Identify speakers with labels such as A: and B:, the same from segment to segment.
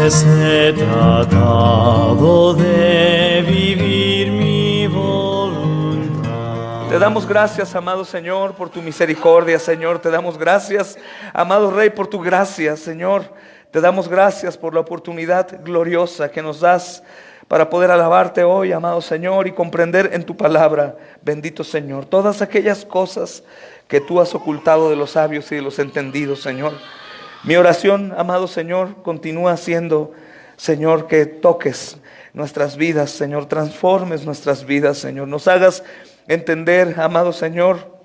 A: hubiese tratado de vivir mi voluntad.
B: Te damos gracias, amado Señor, por tu misericordia, Señor. Te damos gracias, amado Rey, por tu gracia, Señor. Te damos gracias por la oportunidad gloriosa que nos das para poder alabarte hoy, amado Señor, y comprender en tu palabra, bendito Señor, todas aquellas cosas que tú has ocultado de los sabios y de los entendidos, Señor. Mi oración, amado Señor, continúa siendo, Señor, que toques nuestras vidas, Señor, transformes nuestras vidas, Señor, nos hagas entender, amado Señor,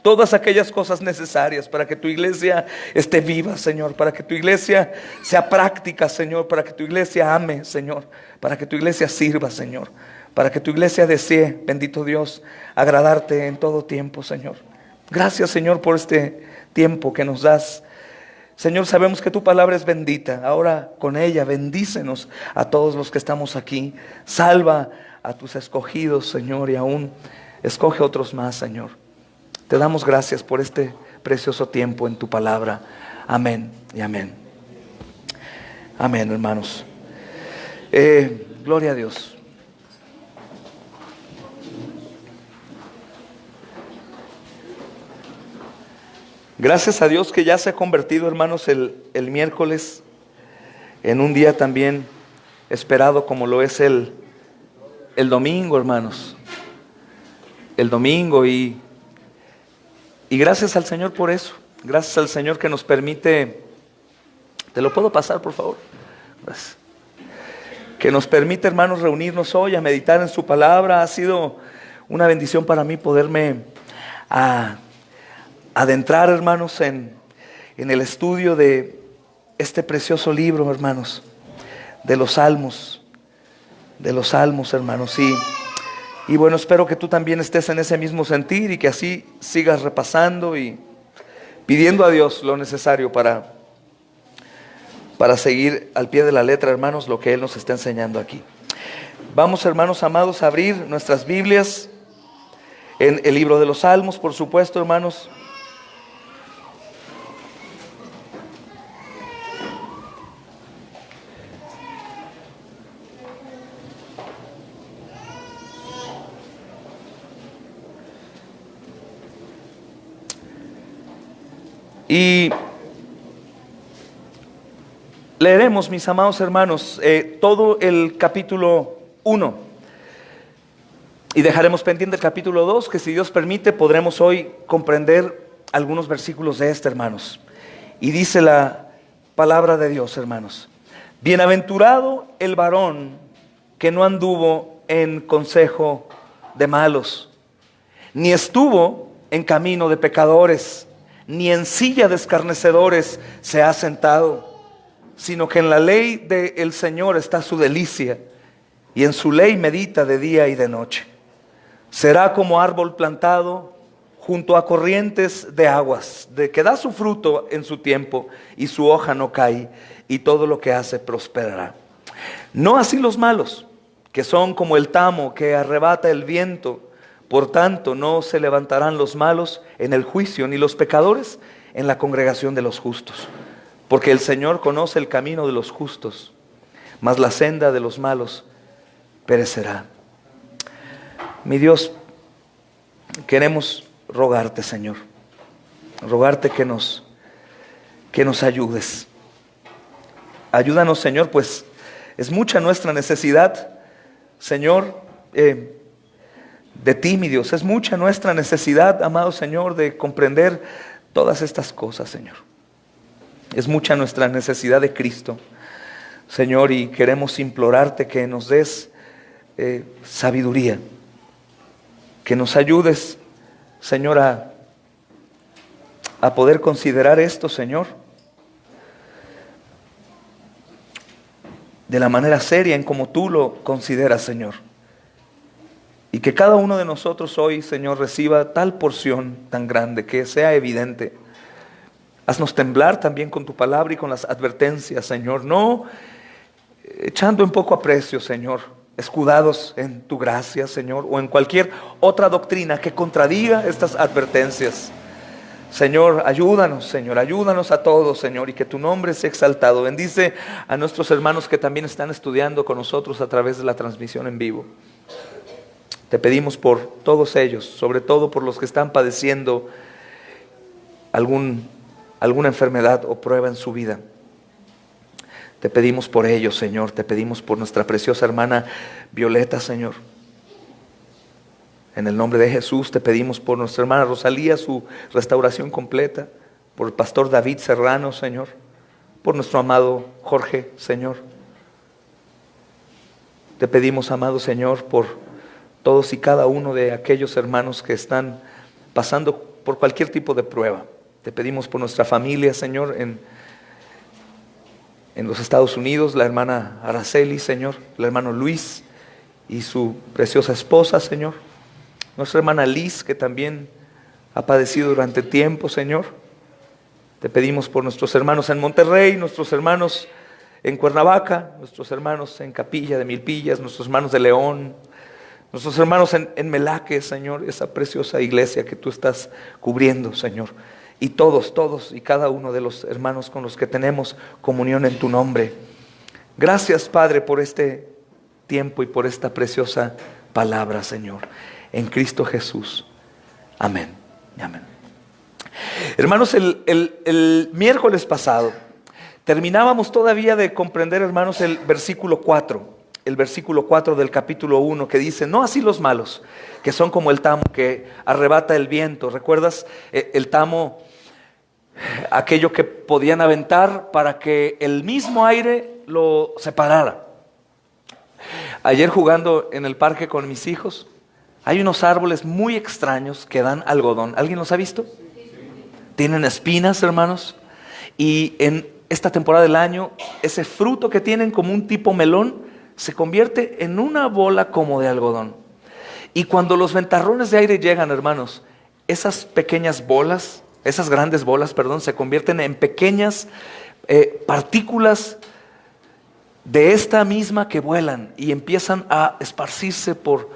B: todas aquellas cosas necesarias para que tu iglesia esté viva, Señor, para que tu iglesia sea práctica, Señor, para que tu iglesia ame, Señor, para que tu iglesia sirva, Señor, para que tu iglesia desee, bendito Dios, agradarte en todo tiempo, Señor. Gracias, Señor, por este tiempo que nos das. Señor, sabemos que tu palabra es bendita. Ahora con ella bendícenos a todos los que estamos aquí. Salva a tus escogidos, Señor, y aún escoge otros más, Señor. Te damos gracias por este precioso tiempo en tu palabra. Amén y amén. Amén, hermanos. Gloria a Dios. Gracias a Dios que ya se ha convertido, hermanos, el miércoles en un día también esperado como lo es el domingo, hermanos. El domingo y gracias al Señor por eso. Gracias al Señor que nos permite. ¿Te lo puedo pasar, por favor? Gracias. Que nos permite, hermanos, reunirnos hoy a meditar en su palabra. Ha sido una bendición para mí poderme adentrar, hermanos, en el estudio de este precioso libro, hermanos, de los Salmos, hermanos. Y bueno, espero que tú también estés en ese mismo sentir y que así sigas repasando y pidiendo a Dios lo necesario para seguir al pie de la letra, hermanos, lo que Él nos está enseñando aquí. Vamos, hermanos amados, a abrir nuestras Biblias en el libro de los Salmos, por supuesto, hermanos. Y leeremos, mis amados hermanos, todo el capítulo 1. Y dejaremos pendiente el capítulo 2, que si Dios permite podremos hoy comprender algunos versículos de este, hermanos. Y dice la palabra de Dios, hermanos: bienaventurado el varón que no anduvo en consejo de malos, ni estuvo en camino de pecadores, ni en silla de escarnecedores se ha sentado, sino que en la ley del Señor está su delicia, y en su ley medita de día y de noche. Será como árbol plantado junto a corrientes de aguas, de que da su fruto en su tiempo, y su hoja no cae, y todo lo que hace prosperará. No así los malos, que son como el tamo que arrebata el viento. Por tanto, no se levantarán los malos en el juicio, ni los pecadores en la congregación de los justos. Porque el Señor conoce el camino de los justos, mas la senda de los malos perecerá. Mi Dios, queremos rogarte, Señor, rogarte que nos ayudes. Ayúdanos, Señor, pues es mucha nuestra necesidad, Señor, de ti, mi Dios. Es mucha nuestra necesidad, amado Señor, de comprender todas estas cosas, Señor. Es mucha nuestra necesidad de Cristo, Señor, y queremos implorarte que nos des sabiduría, que nos ayudes, Señor, a poder considerar esto, Señor, de la manera seria en como tú lo consideras, Señor. Y que cada uno de nosotros hoy, Señor, reciba tal porción tan grande, que sea evidente. Haznos temblar también con tu palabra y con las advertencias, Señor. No echando en poco aprecio, Señor, escudados en tu gracia, Señor, o en cualquier otra doctrina que contradiga estas advertencias. Señor, ayúdanos a todos, Señor, y que tu nombre sea exaltado. Bendice a nuestros hermanos que también están estudiando con nosotros a través de la transmisión en vivo. Te pedimos por todos ellos, sobre todo por los que están padeciendo alguna enfermedad o prueba en su vida. Te pedimos por ellos, Señor. Te pedimos por nuestra preciosa hermana Violeta, Señor. En el nombre de Jesús te pedimos por nuestra hermana Rosalía, su restauración completa. Por el pastor David Serrano, Señor. Por nuestro amado Jorge, Señor. Te pedimos, amado Señor, por todos y cada uno de aquellos hermanos que están pasando por cualquier tipo de prueba. Te pedimos por nuestra familia, Señor, en los Estados Unidos, la hermana Araceli, Señor, el hermano Luis y su preciosa esposa, Señor. Nuestra hermana Liz, que también ha padecido durante tiempo, Señor. Te pedimos por nuestros hermanos en Monterrey, nuestros hermanos en Cuernavaca, nuestros hermanos en Capilla de Milpillas, nuestros hermanos de León, nuestros hermanos en Melaque, Señor, esa preciosa iglesia que tú estás cubriendo, Señor. Y todos y cada uno de los hermanos con los que tenemos comunión en tu nombre. Gracias, Padre, por este tiempo y por esta preciosa palabra, Señor. En Cristo Jesús. Amén. Amén. Hermanos, el miércoles pasado terminábamos todavía de comprender, hermanos, el versículo 4. El versículo 4 del capítulo 1 que dice: no así los malos, que son como el tamo que arrebata el viento. ¿Recuerdas el tamo? Aquello que podían aventar para que el mismo aire lo separara. Ayer jugando en el parque con mis hijos, hay unos árboles muy extraños que dan algodón. ¿Alguien los ha visto? Tienen espinas, hermanos, y en esta temporada del año, ese fruto que tienen como un tipo melón se convierte en una bola como de algodón. Y cuando los ventarrones de aire llegan, hermanos, esas pequeñas bolas, esas grandes bolas, se convierten en pequeñas partículas de esta misma que vuelan y empiezan a esparcirse por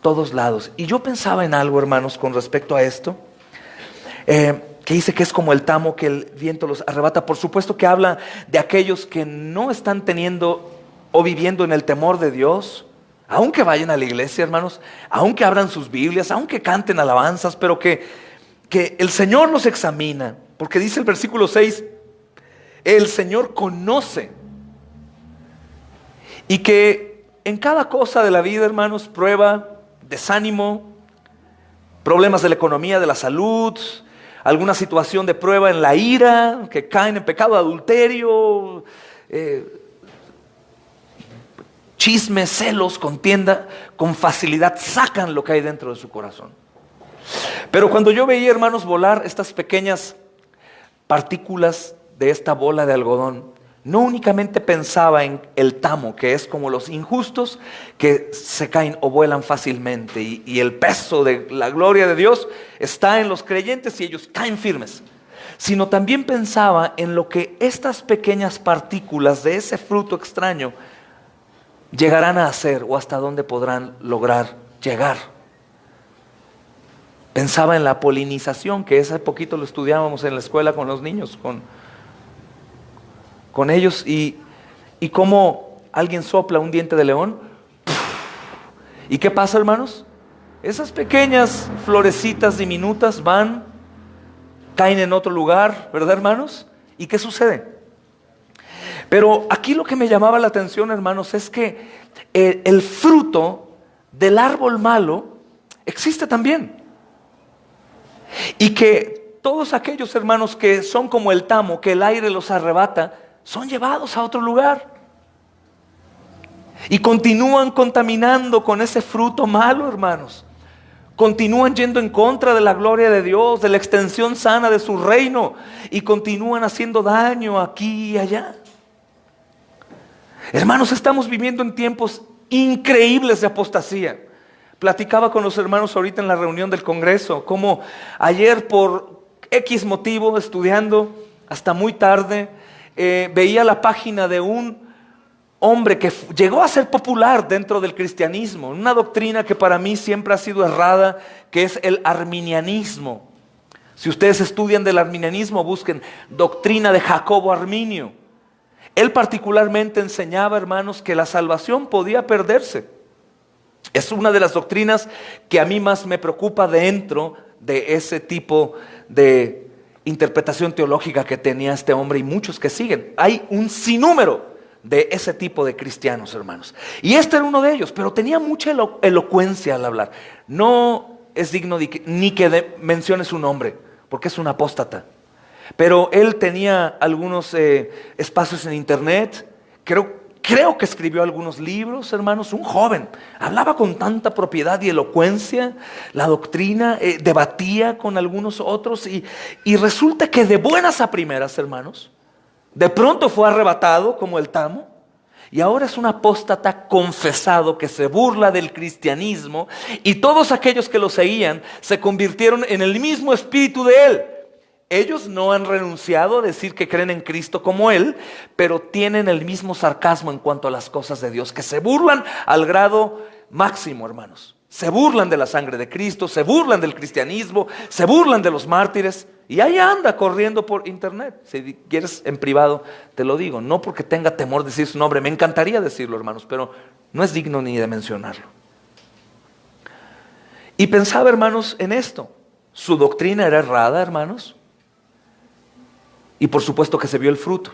B: todos lados. Y yo pensaba en algo, hermanos, con respecto a esto, que dice que es como el tamo que el viento los arrebata. Por supuesto que habla de aquellos que no están teniendo o viviendo en el temor de Dios, aunque vayan a la iglesia, hermanos, aunque abran sus Biblias, aunque canten alabanzas, pero que el Señor los examina, porque dice el versículo 6, el Señor conoce, y que en cada cosa de la vida, hermanos, prueba, desánimo, problemas de la economía, de la salud, alguna situación de prueba en la ira, que caen en pecado de adulterio, chismes, celos, contienda, con facilidad sacan lo que hay dentro de su corazón. Pero cuando yo veía, hermanos, volar estas pequeñas partículas de esta bola de algodón, no únicamente pensaba en el tamo, que es como los injustos que se caen o vuelan fácilmente, y el peso de la gloria de Dios está en los creyentes y ellos caen firmes, sino también pensaba en lo que estas pequeñas partículas de ese fruto extraño llegarán a hacer, o hasta dónde podrán lograr llegar. Pensaba en la polinización, que hace poquito lo estudiábamos en la escuela con los niños, con ellos, y cómo alguien sopla un diente de león. ¿Y qué pasa, hermanos? Esas pequeñas florecitas diminutas caen en otro lugar, ¿verdad, hermanos? ¿Y qué sucede? Pero aquí lo que me llamaba la atención, hermanos, es que el fruto del árbol malo existe también. Y que todos aquellos, hermanos, que son como el tamo, que el aire los arrebata, son llevados a otro lugar. Y continúan contaminando con ese fruto malo, hermanos. Continúan yendo en contra de la gloria de Dios, de la extensión sana de su reino. Y continúan haciendo daño aquí y allá. Hermanos, estamos viviendo en tiempos increíbles de apostasía. Platicaba con los hermanos ahorita en la reunión del Congreso, como ayer por X motivo, estudiando hasta muy tarde, veía la página de un hombre que llegó a ser popular dentro del cristianismo, una doctrina que para mí siempre ha sido errada, que es el arminianismo. Si ustedes estudian del arminianismo, busquen doctrina de Jacobo Arminio. Él particularmente enseñaba, hermanos, que la salvación podía perderse. Es una de las doctrinas que a mí más me preocupa dentro de ese tipo de interpretación teológica que tenía este hombre y muchos que siguen. Hay un sinnúmero de ese tipo de cristianos, hermanos. Y este era uno de ellos, pero tenía mucha elocuencia al hablar. No es digno ni que mencione su nombre, porque es un apóstata. Pero él tenía algunos espacios en internet. Creo que escribió algunos libros, hermanos. Un joven, hablaba con tanta propiedad y elocuencia la doctrina, debatía con algunos otros y resulta que de buenas a primeras, hermanos, de pronto fue arrebatado como el tamo y ahora es un apóstata confesado que se burla del cristianismo, y todos aquellos que lo seguían se convirtieron en el mismo espíritu de él. Ellos no han renunciado a decir que creen en Cristo como Él, pero tienen el mismo sarcasmo en cuanto a las cosas de Dios, que se burlan al grado máximo, hermanos. Se burlan de la sangre de Cristo, se burlan del cristianismo, se burlan de los mártires, y ahí anda corriendo por internet. Si quieres en privado te lo digo, no porque tenga temor de decir su nombre, me encantaría decirlo, hermanos, pero no es digno ni de mencionarlo. Y pensaba, hermanos, en esto. Su doctrina era errada, hermanos. Y por supuesto que se vio el fruto.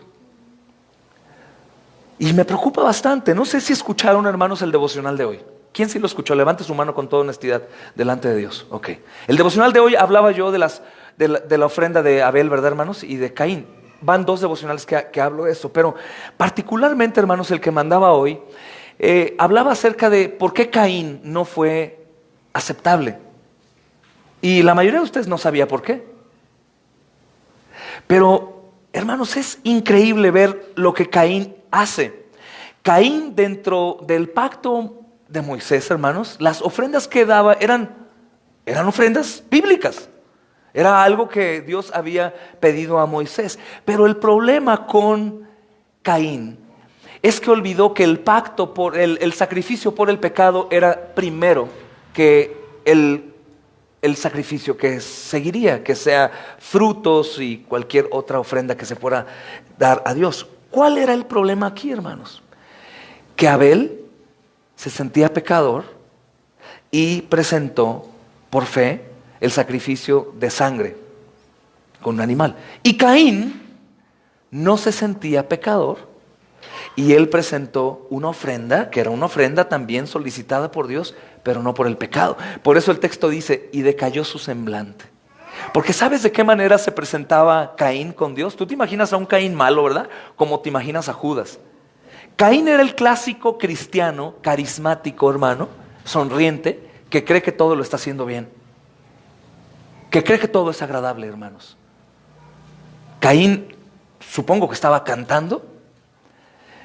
B: Y me preocupa bastante. No sé si escucharon, hermanos, el devocional de hoy. ¿Quién sí lo escuchó? Levante su mano con toda honestidad delante de Dios. Ok. El devocional de hoy hablaba yo de la ofrenda de Abel, ¿verdad, hermanos? Y de Caín. Van dos devocionales que hablo de eso. Pero particularmente, hermanos, el que mandaba hoy hablaba acerca de por qué Caín no fue aceptable. Y la mayoría de ustedes no sabía por qué. Pero, hermanos, es increíble ver lo que Caín hace. Caín, dentro del pacto de Moisés, hermanos, las ofrendas que daba eran ofrendas bíblicas. Era algo que Dios había pedido a Moisés. Pero el problema con Caín es que olvidó que el pacto por el sacrificio por el pecado era primero que el sacrificio que seguiría, que sea frutos y cualquier otra ofrenda que se fuera dar a Dios. ¿Cuál era el problema aquí, hermanos? Que Abel se sentía pecador y presentó por fe el sacrificio de sangre con un animal. Y Caín no se sentía pecador y él presentó una ofrenda, que era una ofrenda también solicitada por Dios, pero no por el pecado. Por eso el texto dice, y decayó su semblante. Porque ¿sabes de qué manera se presentaba Caín con Dios? Tú te imaginas a un Caín malo, ¿verdad? Como te imaginas a Judas. Caín era el clásico cristiano, carismático, hermano, sonriente, que cree que todo lo está haciendo bien. Que cree que todo es agradable, hermanos. Caín, supongo que estaba cantando,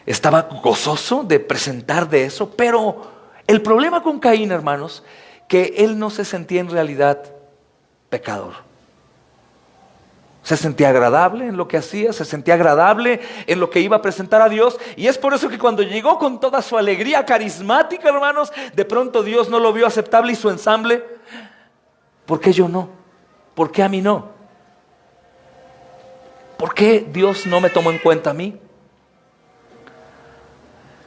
B: estaba gozoso de presentar de eso, pero el problema con Caín, hermanos, que él no se sentía en realidad pecador. Se sentía agradable en lo que hacía, se sentía agradable en lo que iba a presentar a Dios. Y es por eso que cuando llegó con toda su alegría carismática, hermanos, de pronto Dios no lo vio aceptable y su ensamble. ¿Por qué yo no? ¿Por qué a mí no? ¿Por qué Dios no me tomó en cuenta a mí?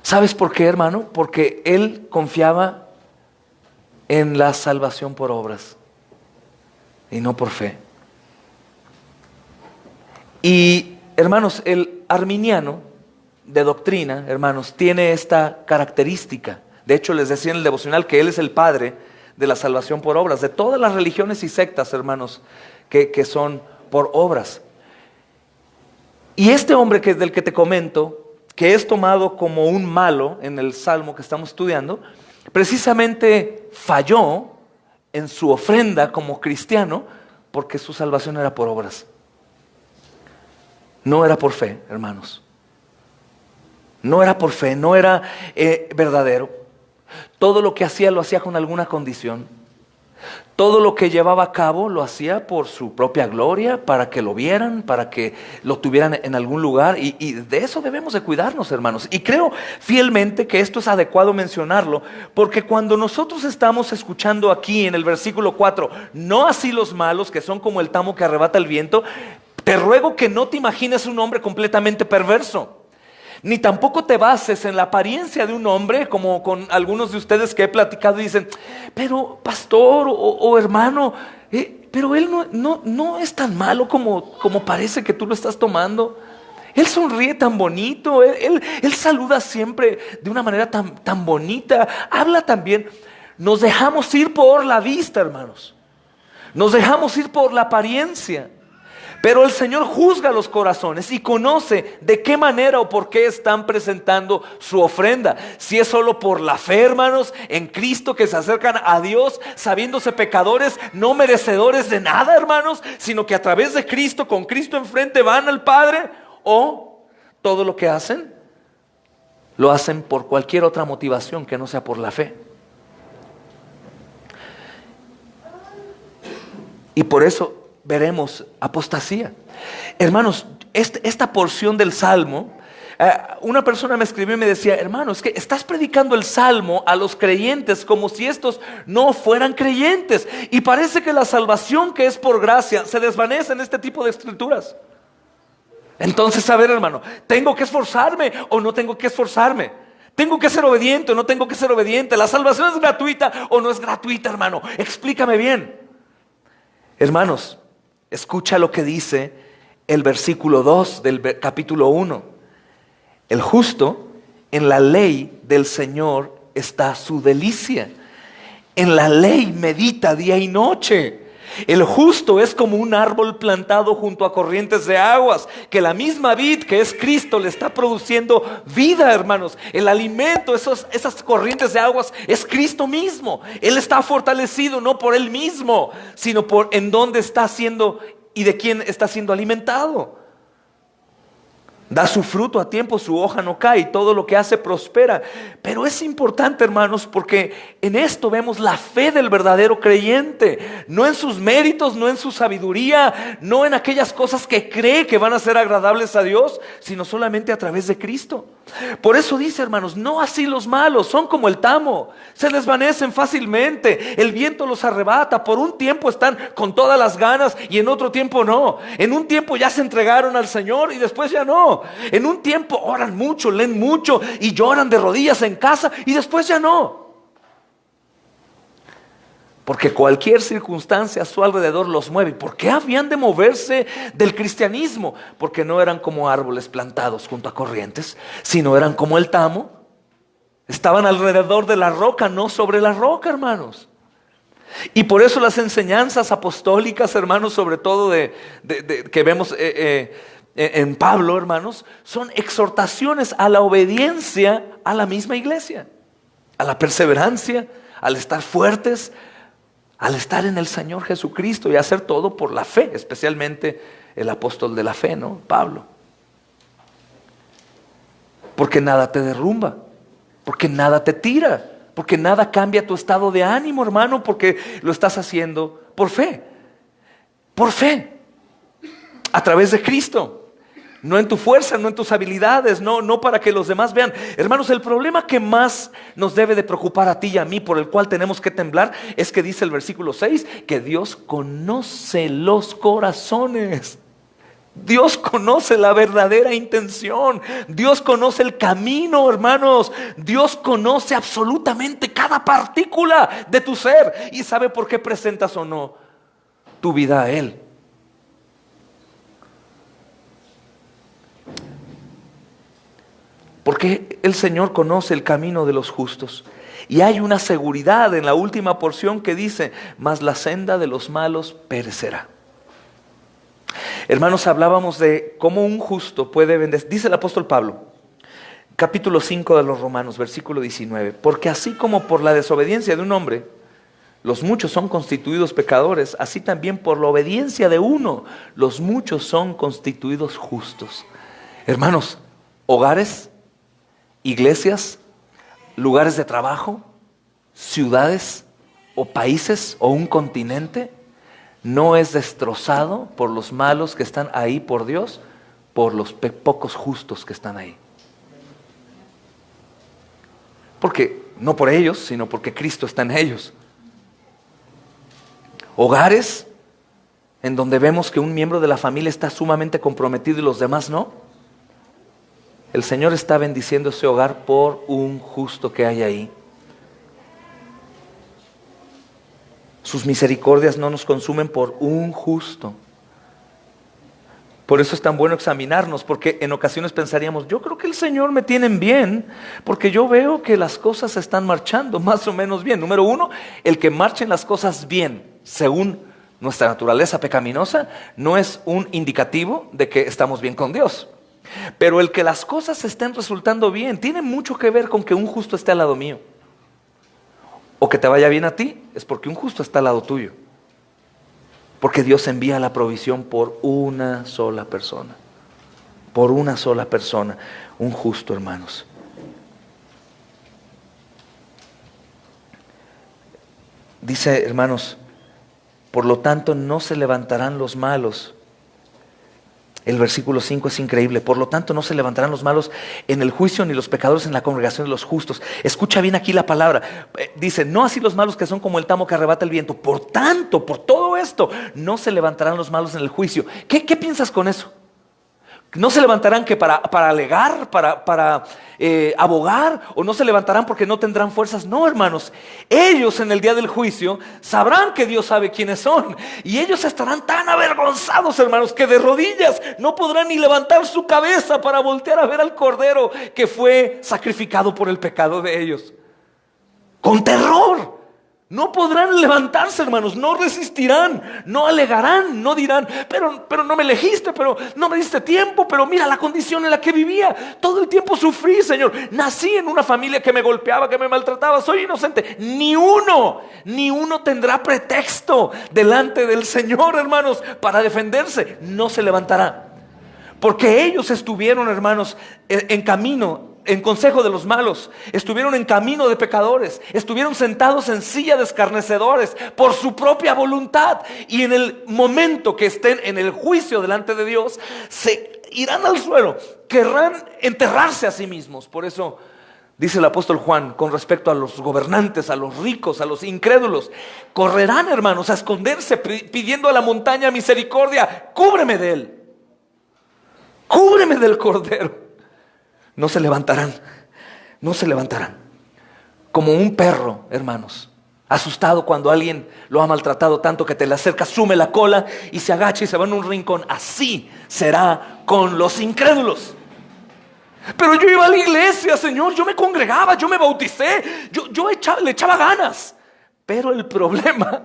B: ¿Sabes por qué, hermano? Porque él confiaba en la salvación por obras y no por fe. Y, hermanos, el arminiano de doctrina, hermanos, tiene esta característica. De hecho, les decía en el devocional que él es el padre de la salvación por obras, de todas las religiones y sectas, hermanos, que son por obras. Y este hombre del que te comento, que es tomado como un malo en el salmo que estamos estudiando, precisamente falló en su ofrenda como cristiano porque su salvación era por obras. No era por fe, hermanos. No era por fe, no era verdadero. Todo lo que hacía lo hacía con alguna condición. Todo lo que llevaba a cabo lo hacía por su propia gloria, para que lo vieran, para que lo tuvieran en algún lugar. Y de eso debemos de cuidarnos, hermanos. Y creo fielmente que esto es adecuado mencionarlo, porque cuando nosotros estamos escuchando aquí en el versículo 4, no así los malos, que son como el tamo que arrebata el viento, te ruego que no te imagines un hombre completamente perverso. Ni tampoco te bases en la apariencia de un hombre, como con algunos de ustedes que he platicado y dicen, pero pastor o hermano, pero él no es tan malo como parece que tú lo estás tomando. Él sonríe tan bonito, él saluda siempre de una manera tan bonita, habla tan bien. Nos dejamos ir por la vista, hermanos. Nos dejamos ir por la apariencia. Pero el Señor juzga los corazones y conoce de qué manera o por qué están presentando su ofrenda. Si es solo por la fe, hermanos, en Cristo, que se acercan a Dios sabiéndose pecadores, no merecedores de nada, hermanos, sino que a través de Cristo, con Cristo enfrente, van al Padre. O todo lo que hacen, lo hacen por cualquier otra motivación que no sea por la fe. Y por eso veremos apostasía. Hermanos, esta porción del Salmo, una persona me escribió y me decía, hermano, es que estás predicando el Salmo a los creyentes como si estos no fueran creyentes. Y parece que la salvación que es por gracia se desvanece en este tipo de escrituras. Entonces, a ver, hermano, ¿tengo que esforzarme o no tengo que esforzarme? ¿Tengo que ser obediente o no tengo que ser obediente? ¿La salvación es gratuita o no es gratuita, hermano? Explícame bien. Hermanos, escucha lo que dice el versículo 2 del capítulo 1. El justo, en la ley del Señor está su delicia. En la ley medita día y noche. El justo es como un árbol plantado junto a corrientes de aguas, que la misma vid que es Cristo le está produciendo vida, hermanos. El alimento, esas corrientes de aguas es Cristo mismo. Él está fortalecido no por él mismo, sino por en dónde está siendo y de quién está siendo alimentado. Da su fruto a tiempo, su hoja no cae, y todo lo que hace prospera. Pero es importante, hermanos, porque en esto vemos la fe del verdadero creyente. No en sus méritos, no en su sabiduría, no en aquellas cosas que cree que van a ser agradables a Dios, sino solamente a través de Cristo. Por eso dice, hermanos, no así los malos, son como el tamo, se desvanecen fácilmente, el viento los arrebata. Por un tiempo están con todas las ganas y en otro tiempo no. En un tiempo ya se entregaron al Señor y después ya no. En un tiempo oran mucho, leen mucho y lloran de rodillas en casa y después ya no. Porque cualquier circunstancia a su alrededor los mueve. ¿Por qué habían de moverse del cristianismo? Porque no eran como árboles plantados junto a corrientes, sino eran como el tamo. Estaban alrededor de la roca, no sobre la roca, hermanos. Y por eso las enseñanzas apostólicas, hermanos, sobre todo que vemos en Pablo, hermanos, son exhortaciones a la obediencia a la misma iglesia, a la perseverancia, al estar fuertes, al estar en el Señor Jesucristo y hacer todo por la fe, especialmente el apóstol de la fe, ¿no? Pablo. Porque nada te derrumba, porque nada te tira, porque nada cambia tu estado de ánimo, hermano, porque lo estás haciendo por fe, a través de Cristo. No en tu fuerza, no en tus habilidades, no para que los demás vean. Hermanos, el problema que más nos debe de preocupar a ti y a mí, por el cual tenemos que temblar, es que dice el versículo 6, que Dios conoce los corazones. Dios conoce la verdadera intención. Dios conoce el camino, hermanos. Dios conoce absolutamente cada partícula de tu ser y sabe por qué presentas o no tu vida a Él. Porque el Señor conoce el camino de los justos. Y hay una seguridad en la última porción que dice, mas la senda de los malos perecerá. Hermanos, hablábamos de cómo un justo puede bendecir. Dice el apóstol Pablo, capítulo 5 de los Romanos, versículo 19. Porque así como por la desobediencia de un hombre, los muchos son constituidos pecadores, así también por la obediencia de uno, los muchos son constituidos justos. Hermanos, hogares, iglesias, lugares de trabajo, ciudades, o países o un continente no es destrozado por los malos que están ahí por Dios, por los pocos justos que están ahí. Porque no por ellos, sino porque Cristo está en ellos. Hogares en donde vemos que un miembro de la familia está sumamente comprometido y los demás no. El Señor está bendiciendo ese hogar por un justo que hay ahí. Sus misericordias no nos consumen por un justo. Por eso es tan bueno examinarnos, porque en ocasiones pensaríamos, yo creo que el Señor me tiene bien, porque yo veo que las cosas están marchando más o menos bien. Número uno, el que marchen las cosas bien, según nuestra naturaleza pecaminosa, no es un indicativo de que estamos bien con Dios. Pero el que las cosas estén resultando bien, tiene mucho que ver con que un justo esté al lado mío. O que te vaya bien a ti, es porque un justo está al lado tuyo. Porque Dios envía la provisión por una sola persona. Por una sola persona. Un justo, hermanos. Dice, hermanos, por lo tanto no se levantarán los malos. El versículo 5 es increíble. Por lo tanto no se levantarán los malos en el juicio, ni los pecadores en la congregación de los justos. Escucha bien aquí la palabra. Dice, no así los malos que son como el tamo que arrebata el viento. Por tanto, por todo esto, no se levantarán los malos en el juicio. ¿Qué piensas con eso? No se levantarán que para alegar, para abogar, o no se levantarán porque no tendrán fuerzas. No, hermanos, ellos en el día del juicio sabrán que Dios sabe quiénes son, y ellos estarán tan avergonzados, hermanos, que de rodillas no podrán ni levantar su cabeza para voltear a ver al Cordero que fue sacrificado por el pecado de ellos. Con terror. No podrán levantarse, hermanos, no resistirán, no alegarán, no dirán, pero no me elegiste, pero no me diste tiempo, pero mira la condición en la que vivía, todo el tiempo sufrí, Señor, nací en una familia que me golpeaba, que me maltrataba, soy inocente. Ni uno tendrá pretexto delante del Señor, hermanos, para defenderse. No se levantará, porque ellos estuvieron, hermanos, en camino, en consejo de los malos, estuvieron en camino de pecadores, estuvieron sentados en silla de escarnecedores por su propia voluntad, y en el momento que estén en el juicio delante de Dios, se irán al suelo, querrán enterrarse a sí mismos. Por eso dice el apóstol Juan con respecto a los gobernantes, a los ricos, a los incrédulos, correrán, hermanos, a esconderse pidiendo a la montaña misericordia, cúbreme de él, cúbreme del Cordero. No se levantarán, no se levantarán. Como un perro, hermanos, asustado cuando alguien lo ha maltratado tanto que te le acerca, sume la cola y se agacha y se va en un rincón. Así será con los incrédulos. Pero yo iba a la iglesia, Señor, yo me congregaba, yo me bauticé, le echaba ganas. Pero el problema,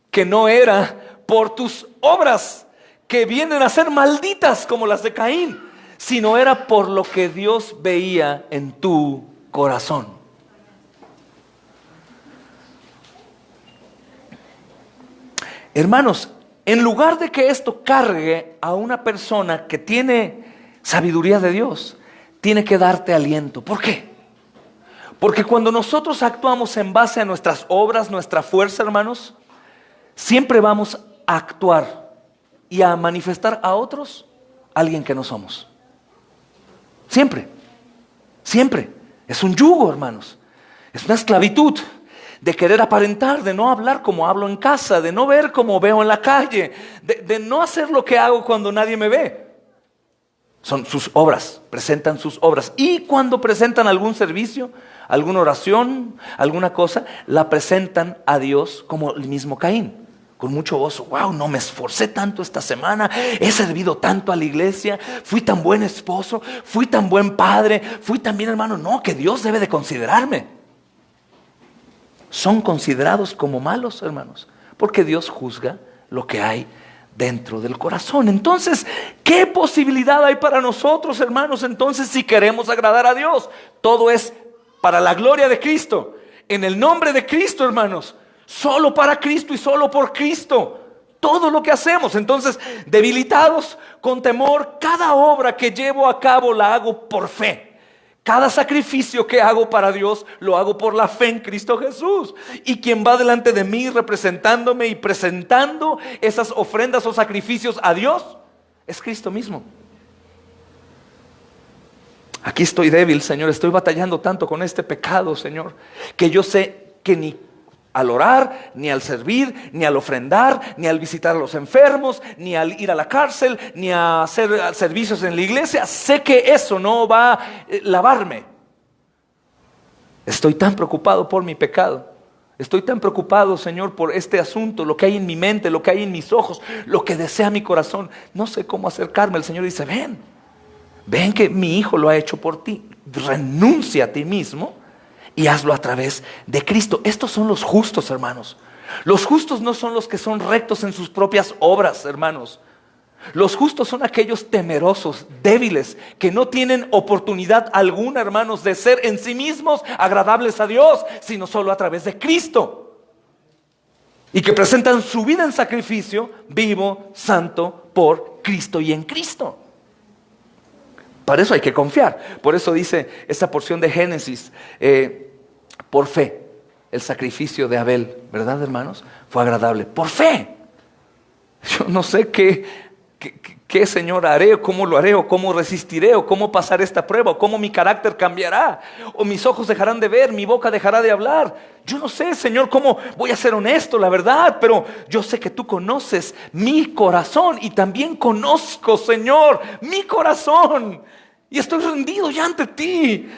B: que no era por tus obras, que vienen a ser malditas como las de Caín, sino era por lo que Dios veía en tu corazón. Hermanos, en lugar de que esto cargue a una persona que tiene sabiduría de Dios, tiene que darte aliento. ¿Por qué? Porque cuando nosotros actuamos en base a nuestras obras, nuestra fuerza, hermanos, siempre vamos a actuar y a manifestar a otros alguien que no somos. Siempre, siempre. Es un yugo, hermanos. Es una esclavitud de querer aparentar, de no hablar como hablo en casa, de no ver como veo en la calle, de no hacer lo que hago cuando nadie me ve. Son sus obras, presentan sus obras. Y cuando presentan algún servicio, alguna oración, alguna cosa, la presentan a Dios como el mismo Caín. Con mucho gozo. Wow, no me esforcé tanto esta semana, he servido tanto a la iglesia, fui tan buen esposo, fui tan buen padre, fui tan bien hermano. No, que Dios debe de considerarme. Son considerados como malos, hermanos, porque Dios juzga lo que hay dentro del corazón. Entonces, ¿qué posibilidad hay para nosotros, hermanos? Entonces, si queremos agradar a Dios, todo es para la gloria de Cristo, en el nombre de Cristo, hermanos. Solo para Cristo y solo por Cristo. Todo lo que hacemos. Entonces, debilitados, con temor, cada obra que llevo a cabo la hago por fe. Cada sacrificio que hago para Dios lo hago por la fe en Cristo Jesús. Y quien va delante de mí representándome y presentando esas ofrendas o sacrificios a Dios es Cristo mismo. Aquí estoy débil, Señor, estoy batallando tanto con este pecado, Señor, que yo sé que ni al orar, ni al servir, ni al ofrendar, ni al visitar a los enfermos, ni al ir a la cárcel, ni a hacer servicios en la iglesia, sé que eso no va a lavarme. Estoy tan preocupado por mi pecado. Estoy tan preocupado, Señor, por este asunto, lo que hay en mi mente, lo que hay en mis ojos, lo que desea mi corazón. No sé cómo acercarme. El Señor dice, ven que mi Hijo lo ha hecho por ti. Renuncia a ti mismo y hazlo a través de Cristo. Estos son los justos, hermanos. Los justos no son los que son rectos en sus propias obras, hermanos. Los justos son aquellos temerosos, débiles, que no tienen oportunidad alguna, hermanos, de ser en sí mismos agradables a Dios, sino solo a través de Cristo. Y que presentan su vida en sacrificio vivo, santo, por Cristo y en Cristo. Para eso hay que confiar. Por eso dice esta porción de Génesis, por fe, el sacrificio de Abel, ¿verdad, hermanos? Fue agradable, por fe. Yo no sé qué, Señor, haré, o cómo lo haré, o cómo resistiré, o cómo pasar esta prueba, o cómo mi carácter cambiará, o mis ojos dejarán de ver, mi boca dejará de hablar. Yo no sé, Señor, cómo voy a ser honesto, la verdad, pero yo sé que tú conoces mi corazón y también conozco, Señor, mi corazón. Y estoy rendido ya ante ti.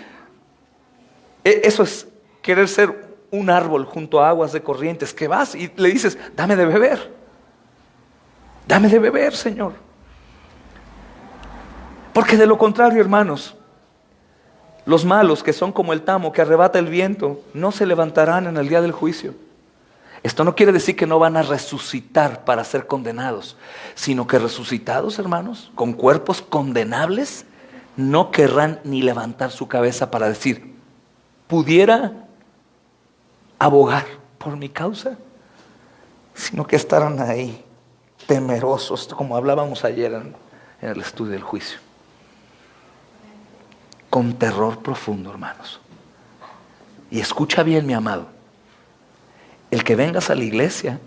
B: Eso es querer ser un árbol junto a aguas de corrientes, que vas y le dices, dame de beber. Dame de beber, Señor. Porque de lo contrario, hermanos, los malos que son como el tamo que arrebata el viento, no se levantarán en el día del juicio. Esto no quiere decir que no van a resucitar para ser condenados, sino que resucitados, hermanos, con cuerpos condenables, no querrán ni levantar su cabeza para decir, pudiera abogar por mi causa, sino que estarán ahí temerosos, como hablábamos ayer en el estudio del juicio, con terror profundo, hermanos. Y escucha bien, mi amado, el que vengas a la iglesia,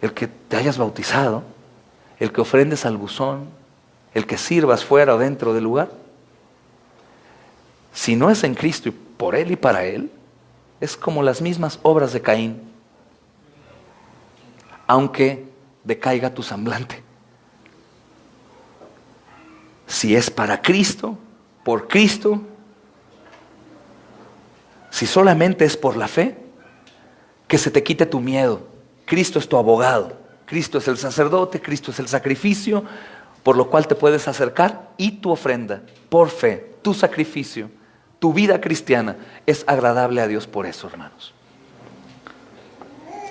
B: el que te hayas bautizado, el que ofrendes al buzón, el que sirvas fuera o dentro del lugar, si no es en Cristo y por Él y para Él, es como las mismas obras de Caín, aunque decaiga tu semblante. Si es para Cristo, por Cristo, si solamente es por la fe, que se te quite tu miedo. Cristo es tu abogado, Cristo es el sacerdote, Cristo es el sacrificio, por lo cual te puedes acercar, y tu ofrenda, por fe, tu sacrificio, tu vida cristiana, es agradable a Dios por eso, hermanos.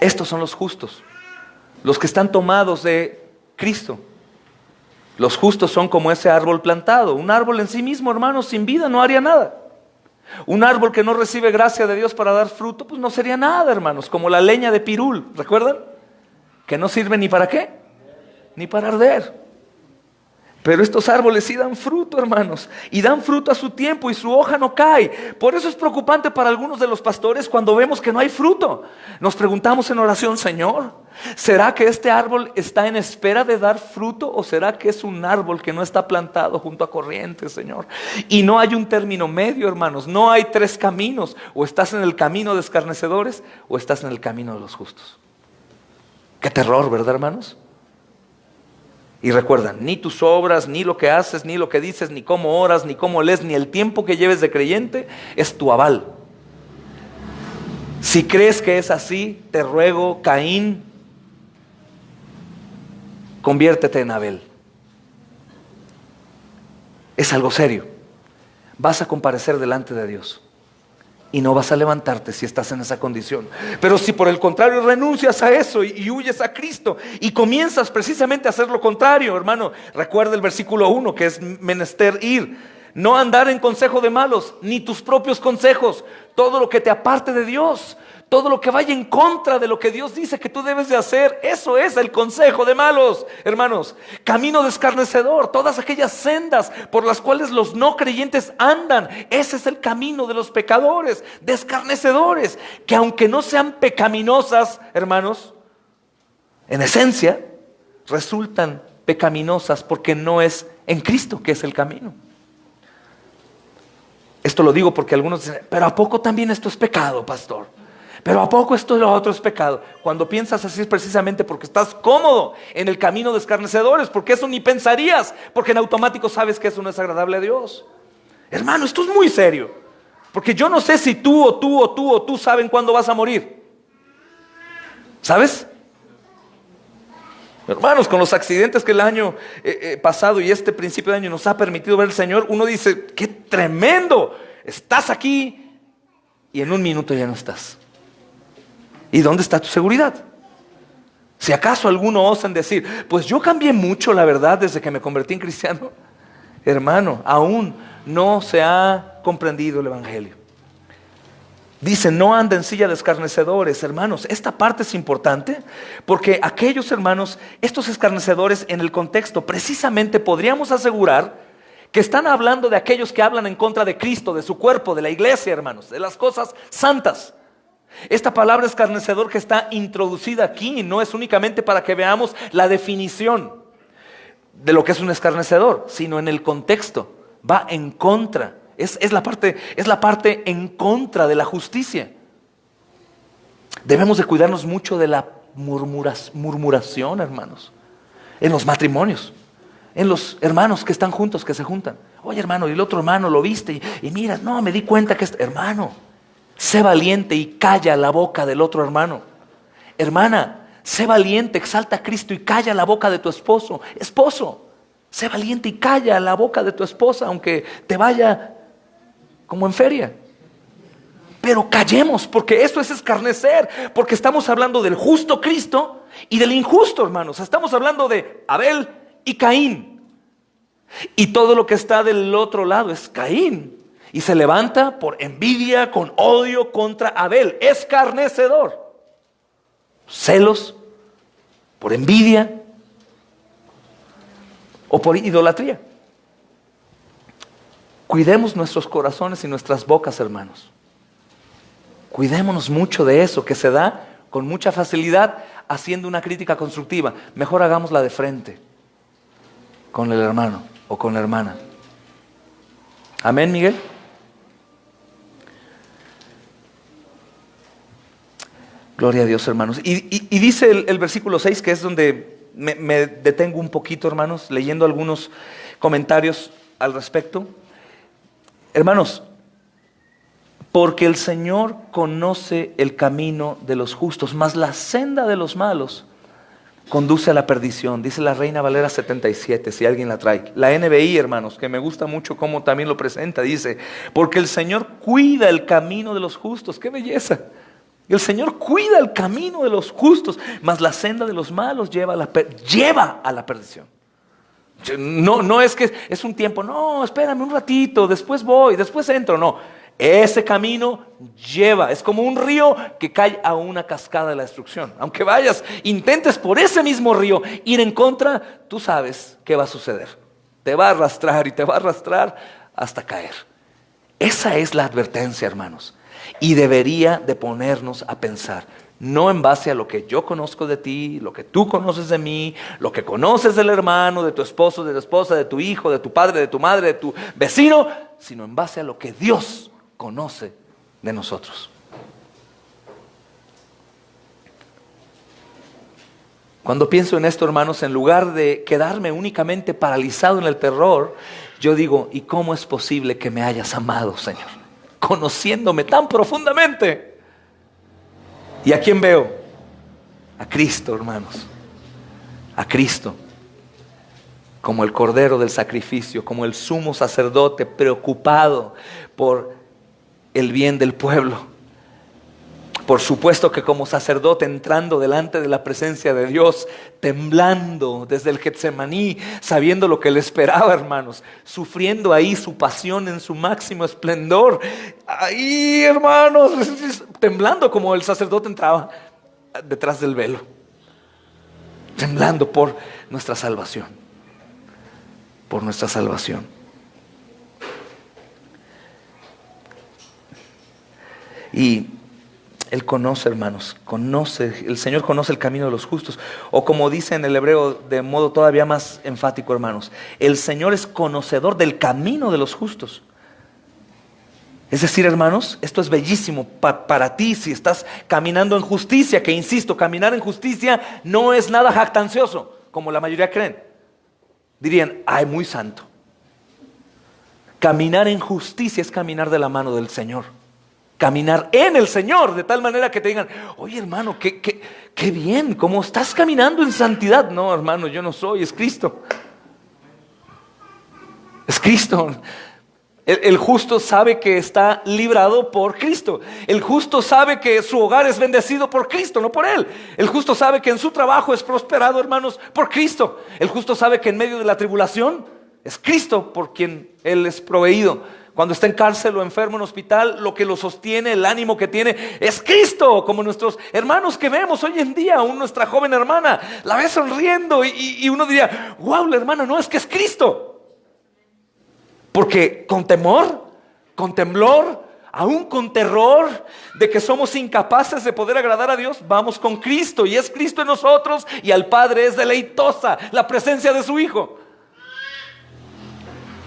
B: Estos son los justos, los que están tomados de Cristo. Los justos son como ese árbol plantado. Un árbol en sí mismo, hermanos, sin vida no haría nada. Un árbol que no recibe gracia de Dios para dar fruto, pues no sería nada, hermanos. Como la leña de pirul, ¿recuerdan? Que no sirve ni para qué, ni para arder. Pero estos árboles sí dan fruto, hermanos, y dan fruto a su tiempo y su hoja no cae. Por eso es preocupante para algunos de los pastores cuando vemos que no hay fruto. Nos preguntamos en oración, Señor, ¿será que este árbol está en espera de dar fruto o será que es un árbol que no está plantado junto a corrientes, Señor? Y no hay un término medio, hermanos, no hay tres caminos. O estás en el camino de escarnecedores o estás en el camino de los justos. Qué terror, ¿verdad, hermanos? Y recuerda, ni tus obras, ni lo que haces, ni lo que dices, ni cómo oras, ni cómo lees, ni el tiempo que lleves de creyente es tu aval. Si crees que es así, te ruego, Caín, conviértete en Abel. Es algo serio. Vas a comparecer delante de Dios y no vas a levantarte si estás en esa condición. Pero si por el contrario renuncias a eso y huyes a Cristo y comienzas precisamente a hacer lo contrario, hermano, recuerda el versículo 1 que es menester ir, no andar en consejo de malos, ni tus propios consejos, todo lo que te aparte de Dios, todo lo que vaya en contra de lo que Dios dice que tú debes de hacer. Eso es el consejo de malos, hermanos. Camino de escarnecedor, todas aquellas sendas por las cuales los no creyentes andan. Ese es el camino de los pecadores, de escarnecedores, que aunque no sean pecaminosas, hermanos, en esencia resultan pecaminosas porque no es en Cristo que es el camino. Esto lo digo porque algunos dicen, pero ¿a poco también esto es pecado, pastor? ¿Pero a poco esto y lo otro es pecado? Cuando piensas así es precisamente porque estás cómodo en el camino de escarnecedores, porque eso ni pensarías, porque en automático sabes que eso no es agradable a Dios. Hermano, esto es muy serio, porque yo no sé si tú saben cuándo vas a morir. ¿Sabes? Hermanos, con los accidentes que el año pasado y este principio de año nos ha permitido ver el Señor, uno dice, ¡qué tremendo! Estás aquí y en un minuto ya no estás. ¿Y dónde está tu seguridad? Si acaso alguno osa en decir, pues yo cambié mucho, la verdad, desde que me convertí en cristiano. Hermano, aún no se ha comprendido el Evangelio. Dice, no anda en silla de escarnecedores. Hermanos, esta parte es importante porque aquellos hermanos, estos escarnecedores en el contexto, precisamente podríamos asegurar que están hablando de aquellos que hablan en contra de Cristo, de su cuerpo, de la iglesia, hermanos, de las cosas santas. Esta palabra escarnecedor que está introducida aquí no es únicamente para que veamos la definición de lo que es un escarnecedor, sino en el contexto, va en contra. Es la parte en contra de la justicia. Debemos de cuidarnos mucho de la murmuración, hermanos, en los matrimonios, en los hermanos que están juntos, que se juntan. Oye, hermano, y el otro hermano lo viste y mira, no, me di cuenta que hermano, sé valiente y calla la boca del otro hermano. Hermana, sé valiente, exalta a Cristo y calla la boca de tu esposo. Esposo, sé valiente y calla la boca de tu esposa, aunque te vaya como en feria. Pero callemos, porque eso es escarnecer, porque estamos hablando del justo Cristo y del injusto, hermanos. Estamos hablando de Abel y Caín. Y todo lo que está del otro lado es Caín. Y se levanta por envidia, con odio contra Abel. Escarnecedor. Celos, por envidia o por idolatría. Cuidemos nuestros corazones y nuestras bocas, hermanos. Cuidémonos mucho de eso que se da con mucha facilidad haciendo una crítica constructiva. Mejor hagámosla de frente con el hermano o con la hermana. Amén, Miguel. Gloria a Dios, hermanos. Y dice el versículo 6, que es donde me detengo un poquito, hermanos, leyendo algunos comentarios al respecto. Hermanos, porque el Señor conoce el camino de los justos, mas la senda de los malos conduce a la perdición. Dice la Reina Valera 77, si alguien la trae. La NBI, hermanos, que me gusta mucho cómo también lo presenta, dice, porque el Señor cuida el camino de los justos. ¡Qué belleza! El Señor cuida el camino de los justos, mas la senda de los malos lleva a la perdición. No es que es un tiempo, no, espérame un ratito, después voy, después entro, no. Ese camino es como un río que cae a una cascada de la destrucción. Aunque vayas, intentes por ese mismo río ir en contra, tú sabes qué va a suceder. Te va a arrastrar y te va a arrastrar hasta caer. Esa es la advertencia, hermanos. Y debería de ponernos a pensar, no en base a lo que yo conozco de ti, lo que tú conoces de mí, lo que conoces del hermano, de tu esposo, de la esposa, de tu hijo, de tu padre, de tu madre, de tu vecino, sino en base a lo que Dios conoce de nosotros. Cuando pienso en esto, hermanos, en lugar de quedarme únicamente paralizado en el terror, yo digo, ¿y cómo es posible que me hayas amado, Señor? Conociéndome tan profundamente. ¿Y a quién veo? A Cristo, hermanos. A Cristo. Como el Cordero del sacrificio, como el sumo sacerdote preocupado por el bien del pueblo. Por supuesto que como sacerdote entrando delante de la presencia de Dios, temblando desde el Getsemaní, sabiendo lo que le esperaba, hermanos, sufriendo ahí su pasión en su máximo esplendor, ahí, hermanos, temblando como el sacerdote entraba detrás del velo, temblando por nuestra salvación, por nuestra salvación. Y Él conoce, hermanos, el Señor conoce el camino de los justos. O como dice en el hebreo de modo todavía más enfático, hermanos, el Señor es conocedor del camino de los justos. Es decir, hermanos, esto es bellísimo para ti si estás caminando en justicia, que insisto, caminar en justicia no es nada jactancioso, como la mayoría creen. Dirían, ay, muy santo. Caminar en justicia es caminar de la mano del Señor. Caminar en el Señor, de tal manera que te digan, oye hermano, qué bien, ¿cómo estás caminando en santidad? No, hermano, yo no soy, es Cristo. Es Cristo. El justo sabe que está librado por Cristo. El justo sabe que su hogar es bendecido por Cristo, no por él. El justo sabe que en su trabajo es prosperado, hermanos, por Cristo. El justo sabe que en medio de la tribulación es Cristo por quien él es proveído. Cuando está en cárcel o enfermo en hospital, lo que lo sostiene, el ánimo que tiene, es Cristo. Como nuestros hermanos que vemos hoy en día, nuestra joven hermana, la ve sonriendo y uno diría, wow, la hermana, no, es que es Cristo. Porque con temor, con temblor, aún con terror de que somos incapaces de poder agradar a Dios, vamos con Cristo. Y es Cristo en nosotros y al Padre es deleitosa la presencia de su Hijo.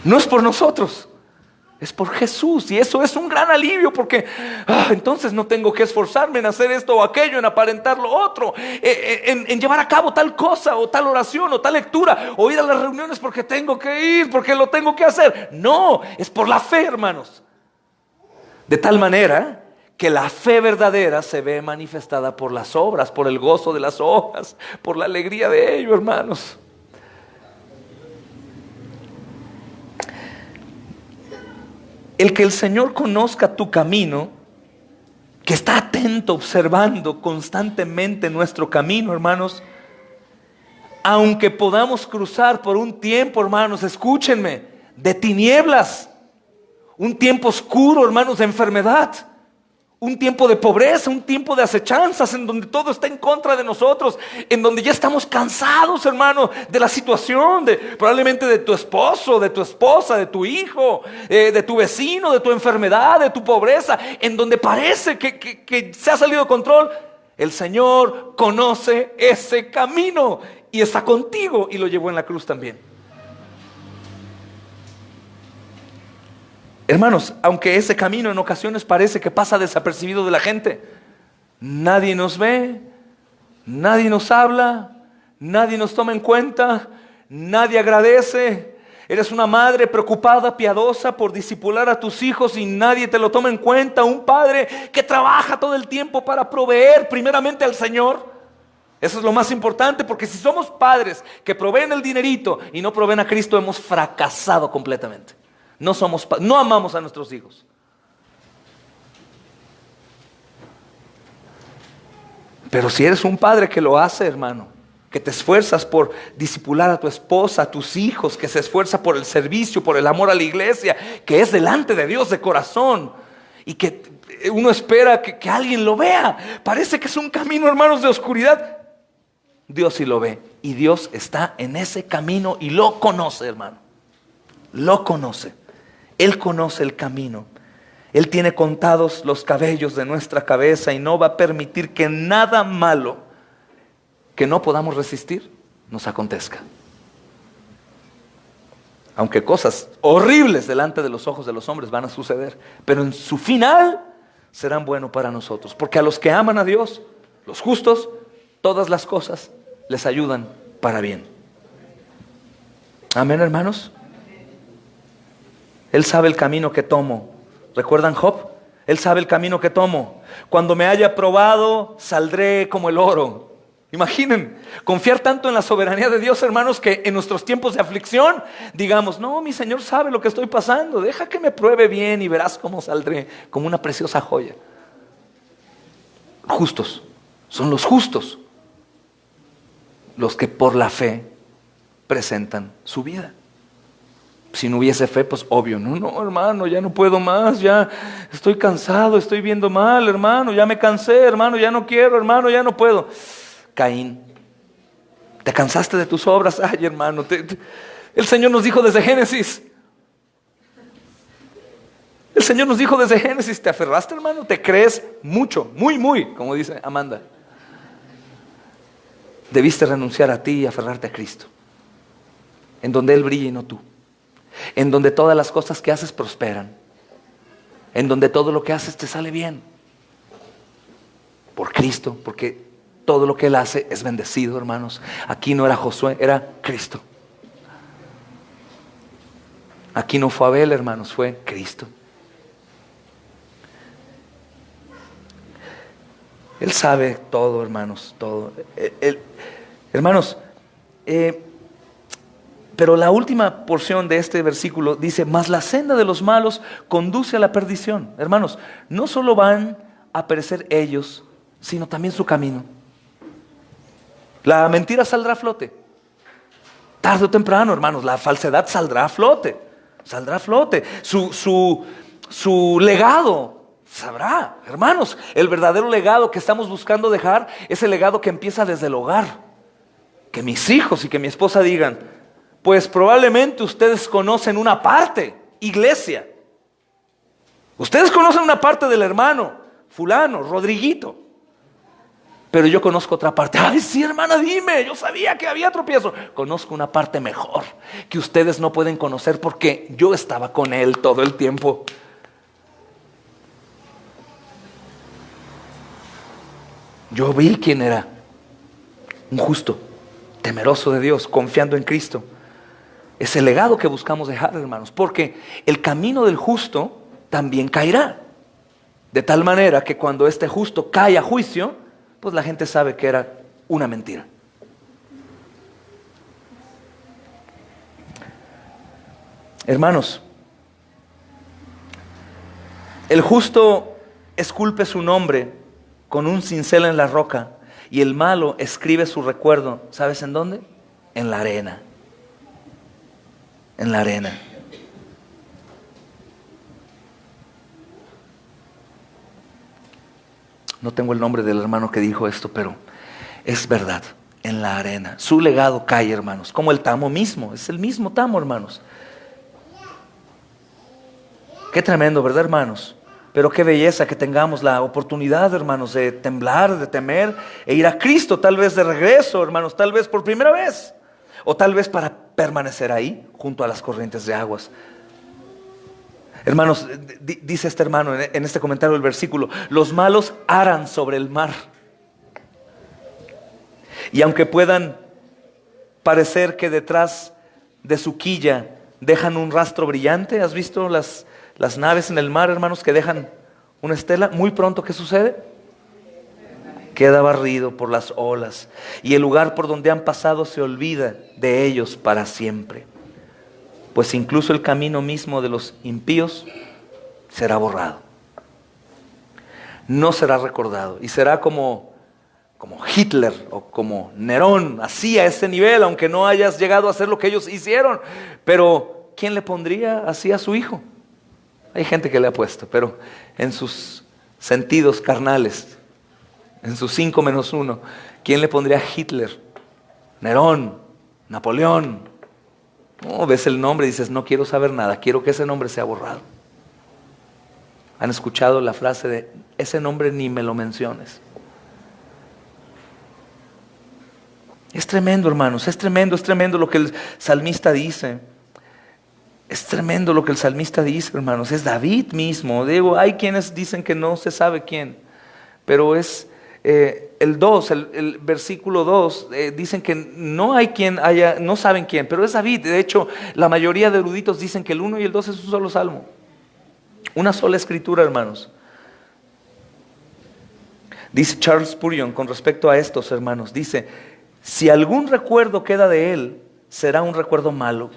B: No es por nosotros. Es por Jesús, y eso es un gran alivio porque entonces no tengo que esforzarme en hacer esto o aquello, en aparentar lo otro, en llevar a cabo tal cosa o tal oración o tal lectura o ir a las reuniones porque tengo que ir, porque lo tengo que hacer. No, es por la fe, hermanos. De tal manera que la fe verdadera se ve manifestada por las obras, por el gozo de las obras, por la alegría de ello, hermanos. El que el Señor conozca tu camino, que está atento, observando constantemente nuestro camino, hermanos, aunque podamos cruzar por un tiempo, hermanos, escúchenme, de tinieblas, un tiempo oscuro, hermanos, de enfermedad, un tiempo de pobreza, un tiempo de acechanzas en donde todo está en contra de nosotros, en donde ya estamos cansados, hermano, de la situación, probablemente de tu esposo, de tu esposa, de tu hijo, de tu vecino, de tu enfermedad, de tu pobreza, en donde parece que se ha salido de control. El Señor conoce ese camino y está contigo y lo llevó en la cruz también. Hermanos, aunque ese camino en ocasiones parece que pasa desapercibido de la gente, nadie nos ve, nadie nos habla, nadie nos toma en cuenta, nadie agradece. Eres una madre preocupada, piadosa por discipular a tus hijos y nadie te lo toma en cuenta. Un padre que trabaja todo el tiempo para proveer primeramente al Señor. Eso es lo más importante, porque si somos padres que proveen el dinerito y no proveen a Cristo, hemos fracasado completamente. No amamos a nuestros hijos. Pero si eres un padre que lo hace, hermano, que te esfuerzas por discipular a tu esposa, a tus hijos, que se esfuerza por el servicio, por el amor a la iglesia, que es delante de Dios de corazón, y que uno espera que alguien lo vea. Parece que es un camino, hermanos, de oscuridad. Dios sí lo ve, y Dios está en ese camino y lo conoce, hermano. Lo conoce. Él conoce el camino. Él tiene contados los cabellos de nuestra cabeza y no va a permitir que nada malo que no podamos resistir nos acontezca. Aunque cosas horribles delante de los ojos de los hombres van a suceder, pero en su final serán buenos para nosotros. Porque a los que aman a Dios, los justos, todas las cosas les ayudan para bien. Amén, hermanos. Él sabe el camino que tomo. ¿Recuerdan Job? Él sabe el camino que tomo. Cuando me haya probado, saldré como el oro. Imaginen, confiar tanto en la soberanía de Dios, hermanos, que en nuestros tiempos de aflicción digamos, no, mi Señor sabe lo que estoy pasando. Deja que me pruebe bien y verás cómo saldré como una preciosa joya. justos. Son los justos los que por la fe presentan su vida. Si no hubiese fe, pues obvio, no, hermano, ya no puedo más, ya estoy cansado, estoy viendo mal, hermano, ya me cansé, hermano, ya no quiero, hermano, ya no puedo. Caín, te cansaste de tus obras. Ay, hermano, el Señor nos dijo desde Génesis. El Señor nos dijo desde Génesis, ¿te aferraste, hermano? ¿Te crees mucho, muy, como dice Amanda? Debiste renunciar a ti y aferrarte a Cristo, en donde Él brilla y no tú, en donde todas las cosas que haces prosperan, en donde todo lo que haces te sale bien, por Cristo, porque todo lo que Él hace es bendecido, hermanos. Aquí no era Josué, era Cristo. Aquí no fue Abel, hermanos, fue Cristo. Él sabe todo, hermanos, todo. Hermanos, pero la última porción de este versículo dice, mas la senda de los malos conduce a la perdición. Hermanos, no solo van a perecer ellos, sino también su camino. La mentira saldrá a flote. Tarde o temprano, hermanos, la falsedad saldrá a flote. Saldrá a flote. Su legado sabrá, hermanos, el verdadero legado que estamos buscando dejar es el legado que empieza desde el hogar. Que mis hijos y que mi esposa digan, pues probablemente ustedes conocen una parte, iglesia. Ustedes conocen una parte del hermano fulano, Rodriguito. Pero yo conozco otra parte. Ay, sí, hermana, dime, yo sabía que había tropiezo. Conozco una parte mejor que ustedes no pueden conocer porque yo estaba con él todo el tiempo. Yo vi quién era. Un justo, temeroso de Dios, confiando en Cristo. Es el legado que buscamos dejar, hermanos, porque el camino del justo también caerá. De tal manera que cuando este justo cae a juicio, pues la gente sabe que era una mentira. Hermanos, el justo esculpe su nombre con un cincel en la roca y el malo escribe su recuerdo. ¿Sabes en dónde? En la arena. En la arena. No tengo el nombre del hermano que dijo esto, pero es verdad, en la arena. Su legado cae, hermanos, como el tamo mismo. Es el mismo tamo, hermanos. Qué tremendo, ¿verdad, hermanos? Pero qué belleza que tengamos la oportunidad, hermanos, de temblar, de temer e ir a Cristo, tal vez de regreso, hermanos, tal vez por primera vez, o tal vez para permanecer ahí, junto a las corrientes de aguas. Hermanos, dice este hermano en este comentario del versículo, los malos aran sobre el mar. Y aunque puedan parecer que detrás de su quilla dejan un rastro brillante, ¿has visto las naves en el mar, hermanos, que dejan una estela? Muy pronto, ¿qué sucede? Queda barrido por las olas y el lugar por donde han pasado se olvida de ellos para siempre. Pues incluso el camino mismo de los impíos será borrado. No será recordado y será como Hitler o como Nerón, así a ese nivel, aunque no hayas llegado a hacer lo que ellos hicieron. Pero ¿quién le pondría así a su hijo? Hay gente que le ha puesto, pero en sus sentidos carnales, en sus 5 menos 1, ¿quién le pondría Hitler, Nerón, Napoleón? No, ves el nombre y dices, no quiero saber nada, quiero que ese nombre sea borrado. ¿Han escuchado la frase de, ese nombre ni me lo menciones? Es tremendo, hermanos, es tremendo lo que el salmista dice. Es tremendo lo que el salmista dice, hermanos. Es David mismo. Digo, hay quienes dicen que no se sabe quién, pero es el versículo 2, dicen que no hay quien haya, no saben quién, pero es David. De hecho, la mayoría de eruditos dicen que el 1 y el 2 es un solo salmo. Una sola escritura, hermanos. Dice Charles Spurgeon con respecto a estos, hermanos, dice, si algún recuerdo queda de él, será un recuerdo malo.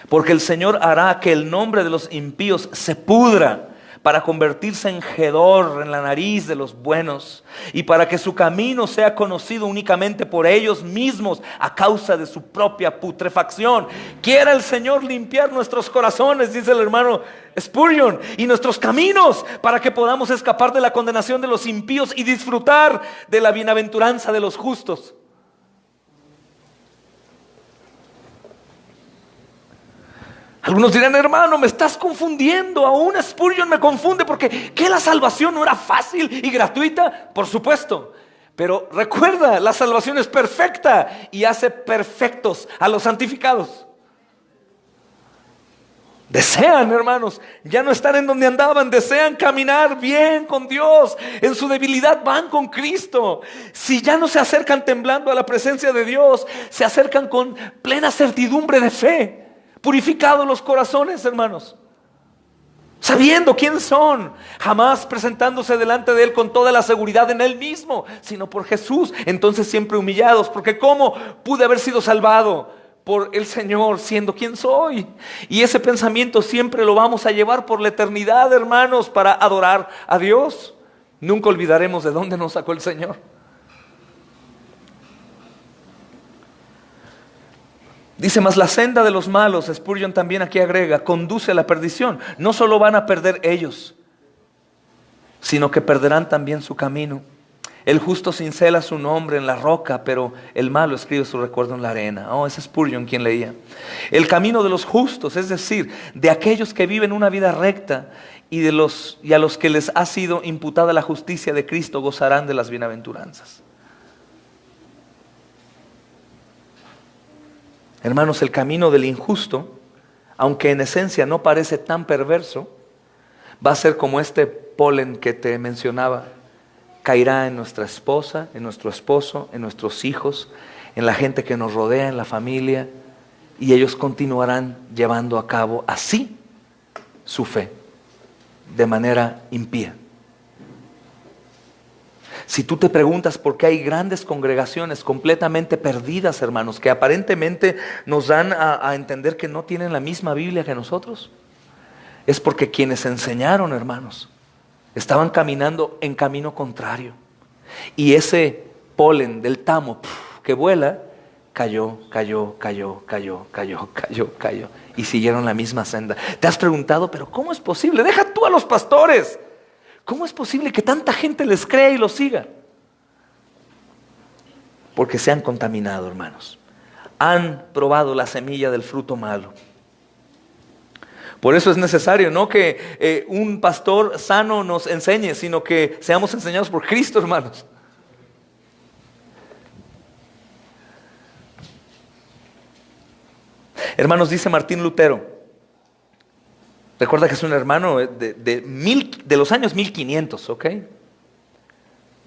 B: Porque el Señor hará que el nombre de los impíos se pudra para convertirse en hedor en la nariz de los buenos y para que su camino sea conocido únicamente por ellos mismos a causa de su propia putrefacción. Quiera el Señor limpiar nuestros corazones, dice el hermano Spurgeon, y nuestros caminos para que podamos escapar de la condenación de los impíos y disfrutar de la bienaventuranza de los justos. Algunos dirán, hermano, me estás confundiendo. Aún Spurgeon me confunde porque ¿qué la salvación no era fácil y gratuita? Por supuesto. Pero recuerda, la salvación es perfecta y hace perfectos a los santificados. Desean, hermanos, ya no estar en donde andaban. Desean caminar bien con Dios. En su debilidad van con Cristo. Si ya no se acercan temblando a la presencia de Dios, se acercan con plena certidumbre de fe. Purificados los corazones, hermanos, sabiendo quién son, jamás presentándose delante de Él con toda la seguridad en Él mismo, sino por Jesús. Entonces siempre humillados, porque ¿cómo pude haber sido salvado? Por el Señor, siendo quien soy. Y ese pensamiento siempre lo vamos a llevar por la eternidad, hermanos, para adorar a Dios. Nunca olvidaremos de dónde nos sacó el Señor. Dice, más la senda de los malos, Spurgeon también aquí agrega, conduce a la perdición. No solo van a perder ellos, sino que perderán también su camino. El justo cincela su nombre en la roca, pero el malo escribe su recuerdo en la arena. Oh, es Spurgeon quien leía. El camino de los justos, es decir, de aquellos que viven una vida recta y a los que les ha sido imputada la justicia de Cristo, gozarán de las bienaventuranzas. Hermanos, el camino del injusto, aunque en esencia no parece tan perverso, va a ser como este polen que te mencionaba. Caerá en nuestra esposa, en nuestro esposo, en nuestros hijos, en la gente que nos rodea, en la familia, y ellos continuarán llevando a cabo así su fe, de manera impía. Si tú te preguntas por qué hay grandes congregaciones completamente perdidas, hermanos, que aparentemente nos dan a entender que no tienen la misma Biblia que nosotros, es porque quienes enseñaron, hermanos, estaban caminando en camino contrario. Y ese polen del tamo que vuela, cayó. Y siguieron la misma senda. ¿Te has preguntado, pero cómo es posible? Deja tú a los pastores. ¿Cómo es posible que tanta gente les crea y los siga? Porque se han contaminado, hermanos. Han probado la semilla del fruto malo. Por eso es necesario no que un pastor sano nos enseñe, sino que seamos enseñados por Cristo, hermanos. Hermanos, dice Martín Lutero. Recuerda que es un hermano de los años 1500, ¿ok?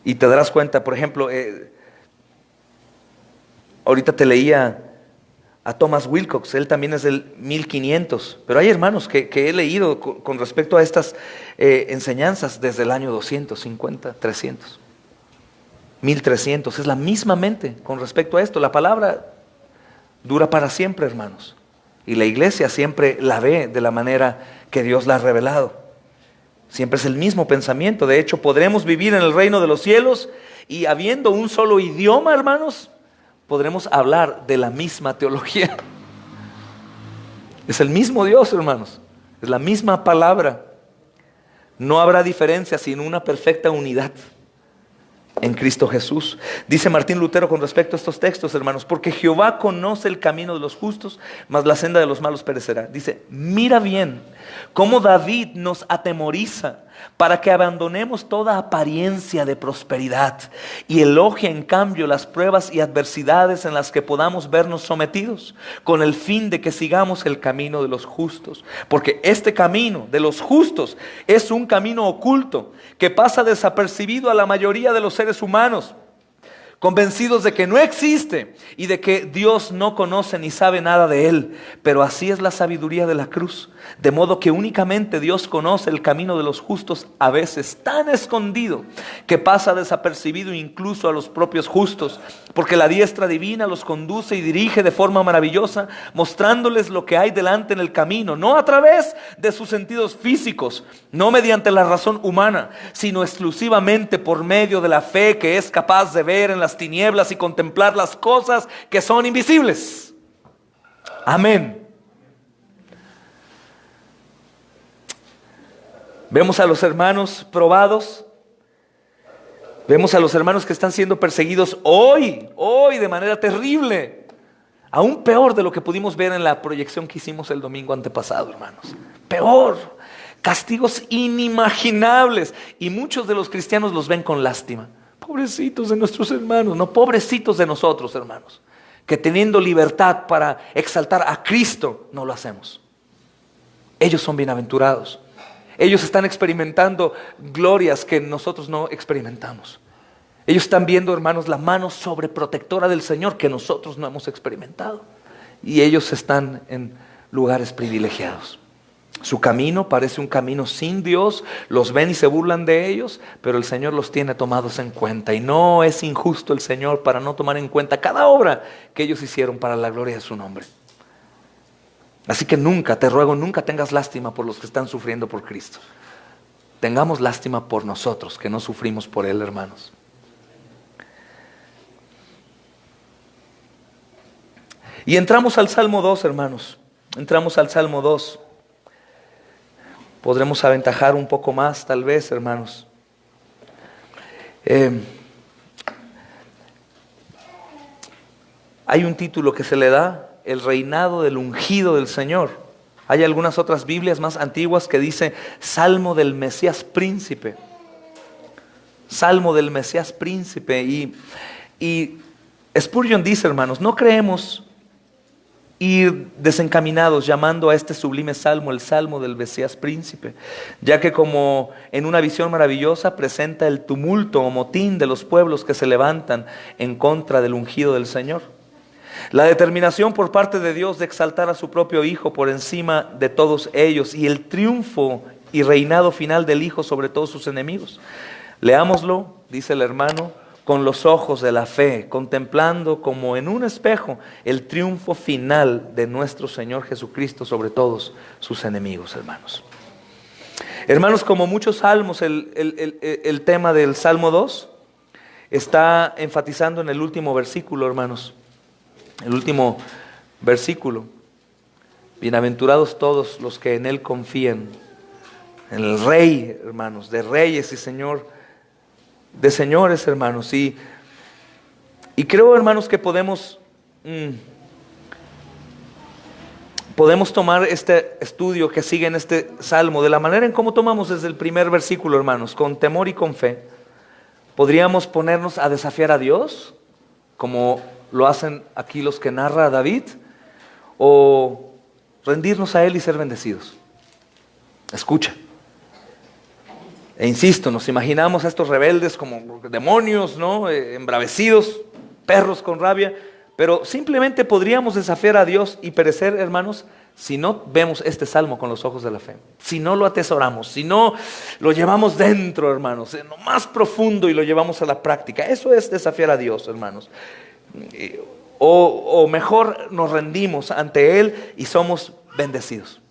B: Y te darás cuenta, por ejemplo, ahorita te leía a Thomas Wilcox, él también es del 1500, pero hay hermanos que he leído con respecto a estas enseñanzas desde el año 250, 300, 1300, es la misma mente con respecto a esto. La palabra dura para siempre, hermanos, y la iglesia siempre la ve de la manera que Dios la ha revelado. Siempre es el mismo pensamiento. De hecho, podremos vivir en el reino de los cielos y habiendo un solo idioma, hermanos, podremos hablar de la misma teología. Es el mismo Dios, hermanos. Es la misma palabra. No habrá diferencia sino una perfecta unidad en Cristo Jesús. Dice Martín Lutero con respecto a estos textos, hermanos, porque Jehová conoce el camino de los justos, mas la senda de los malos perecerá. Dice, mira bien cómo David nos atemoriza para que abandonemos toda apariencia de prosperidad y elogia en cambio las pruebas y adversidades en las que podamos vernos sometidos, con el fin de que sigamos el camino de los justos. Porque este camino de los justos es un camino oculto que pasa desapercibido a la mayoría de los seres humanos. convencidos de que no existe y de que Dios no conoce ni sabe nada de él. Pero así es la sabiduría de la cruz, de modo que únicamente Dios conoce el camino de los justos, a veces tan escondido que pasa desapercibido incluso a los propios justos, porque la diestra divina los conduce y dirige de forma maravillosa, mostrándoles lo que hay delante en el camino, no a través de sus sentidos físicos, no mediante la razón humana, sino exclusivamente por medio de la fe que es capaz de ver en las tinieblas y contemplar las cosas que son invisibles. Amén. Vemos a los hermanos probados, vemos a los hermanos que están siendo perseguidos hoy de manera terrible, aún peor de lo que pudimos ver en la proyección que hicimos el domingo antepasado, hermanos. Peor, castigos inimaginables, y muchos de los cristianos los ven con lástima. Pobrecitos de nuestros hermanos, no, pobrecitos de nosotros, hermanos, que teniendo libertad para exaltar a Cristo, no lo hacemos. Ellos son bienaventurados. Ellos están experimentando glorias que nosotros no experimentamos. Ellos están viendo, hermanos, la mano sobreprotectora del Señor que nosotros no hemos experimentado. Y ellos están en lugares privilegiados. Su camino parece un camino sin Dios, los ven y se burlan de ellos, pero el Señor los tiene tomados en cuenta. Y no es injusto el Señor para no tomar en cuenta cada obra que ellos hicieron para la gloria de su nombre. Así que nunca, te ruego, nunca tengas lástima por los que están sufriendo por Cristo. Tengamos lástima por nosotros, que no sufrimos por Él, hermanos. Y entramos al Salmo 2, hermanos. Entramos al Salmo 2. Podremos aventajar un poco más, tal vez, hermanos. Hay un título que se le da: el reinado del ungido del Señor. Hay algunas otras Biblias más antiguas que dice Salmo del Mesías príncipe. Salmo del Mesías príncipe. Y Spurgeon dice, hermanos, no creemos ir desencaminados llamando a este sublime salmo el Salmo del Mesías príncipe, ya que como en una visión maravillosa presenta el tumulto o motín de los pueblos que se levantan en contra del ungido del Señor. La determinación por parte de Dios de exaltar a su propio Hijo por encima de todos ellos y el triunfo y reinado final del Hijo sobre todos sus enemigos. Leámoslo, dice el hermano, con los ojos de la fe, contemplando como en un espejo el triunfo final de nuestro Señor Jesucristo sobre todos sus enemigos, hermanos. Hermanos, como muchos salmos, el tema del Salmo 2 está enfatizando en el último versículo, hermanos. El último versículo: bienaventurados todos los que en Él confían, en el Rey, hermanos, de reyes y Señor de señores, hermanos. Y creo, hermanos, que podemos tomar este estudio que sigue en este salmo de la manera en cómo tomamos desde el primer versículo, hermanos, con temor y con fe. Podríamos ponernos a desafiar a Dios, como lo hacen aquí los que narra David, o rendirnos a Él y ser bendecidos. Escucha. E insisto, nos imaginamos a estos rebeldes como demonios, ¿no? Embravecidos, perros con rabia, pero simplemente podríamos desafiar a Dios y perecer, hermanos, si no vemos este salmo con los ojos de la fe, si no lo atesoramos, si no lo llevamos dentro, hermanos, en lo más profundo y lo llevamos a la práctica. Eso es desafiar a Dios, hermanos. O mejor nos rendimos ante Él y somos bendecidos.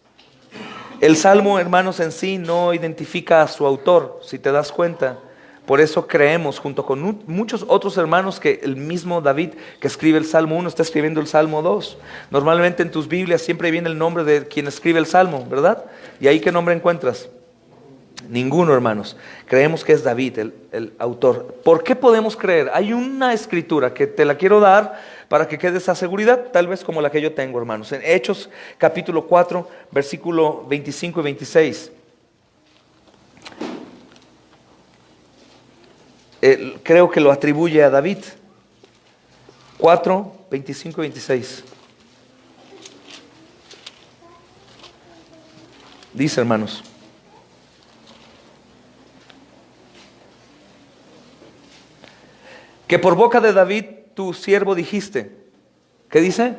B: El Salmo, hermanos, en sí no identifica a su autor, si te das cuenta. Por eso creemos, junto con muchos otros hermanos, que el mismo David que escribe el Salmo 1 está escribiendo el Salmo 2. Normalmente en tus Biblias siempre viene el nombre de quien escribe el Salmo, ¿verdad? ¿Y ahí qué nombre encuentras? Ninguno, hermanos. Creemos que es David el autor. ¿Por qué podemos creer? Hay una escritura que te la quiero dar para que quede esa seguridad, tal vez como la que yo tengo, hermanos. En Hechos capítulo 4, versículo 25 y 26. Creo que lo atribuye a David. 4, 25 y 26. Dice, hermanos: que por boca de David, tu siervo, dijiste. ¿Qué dice?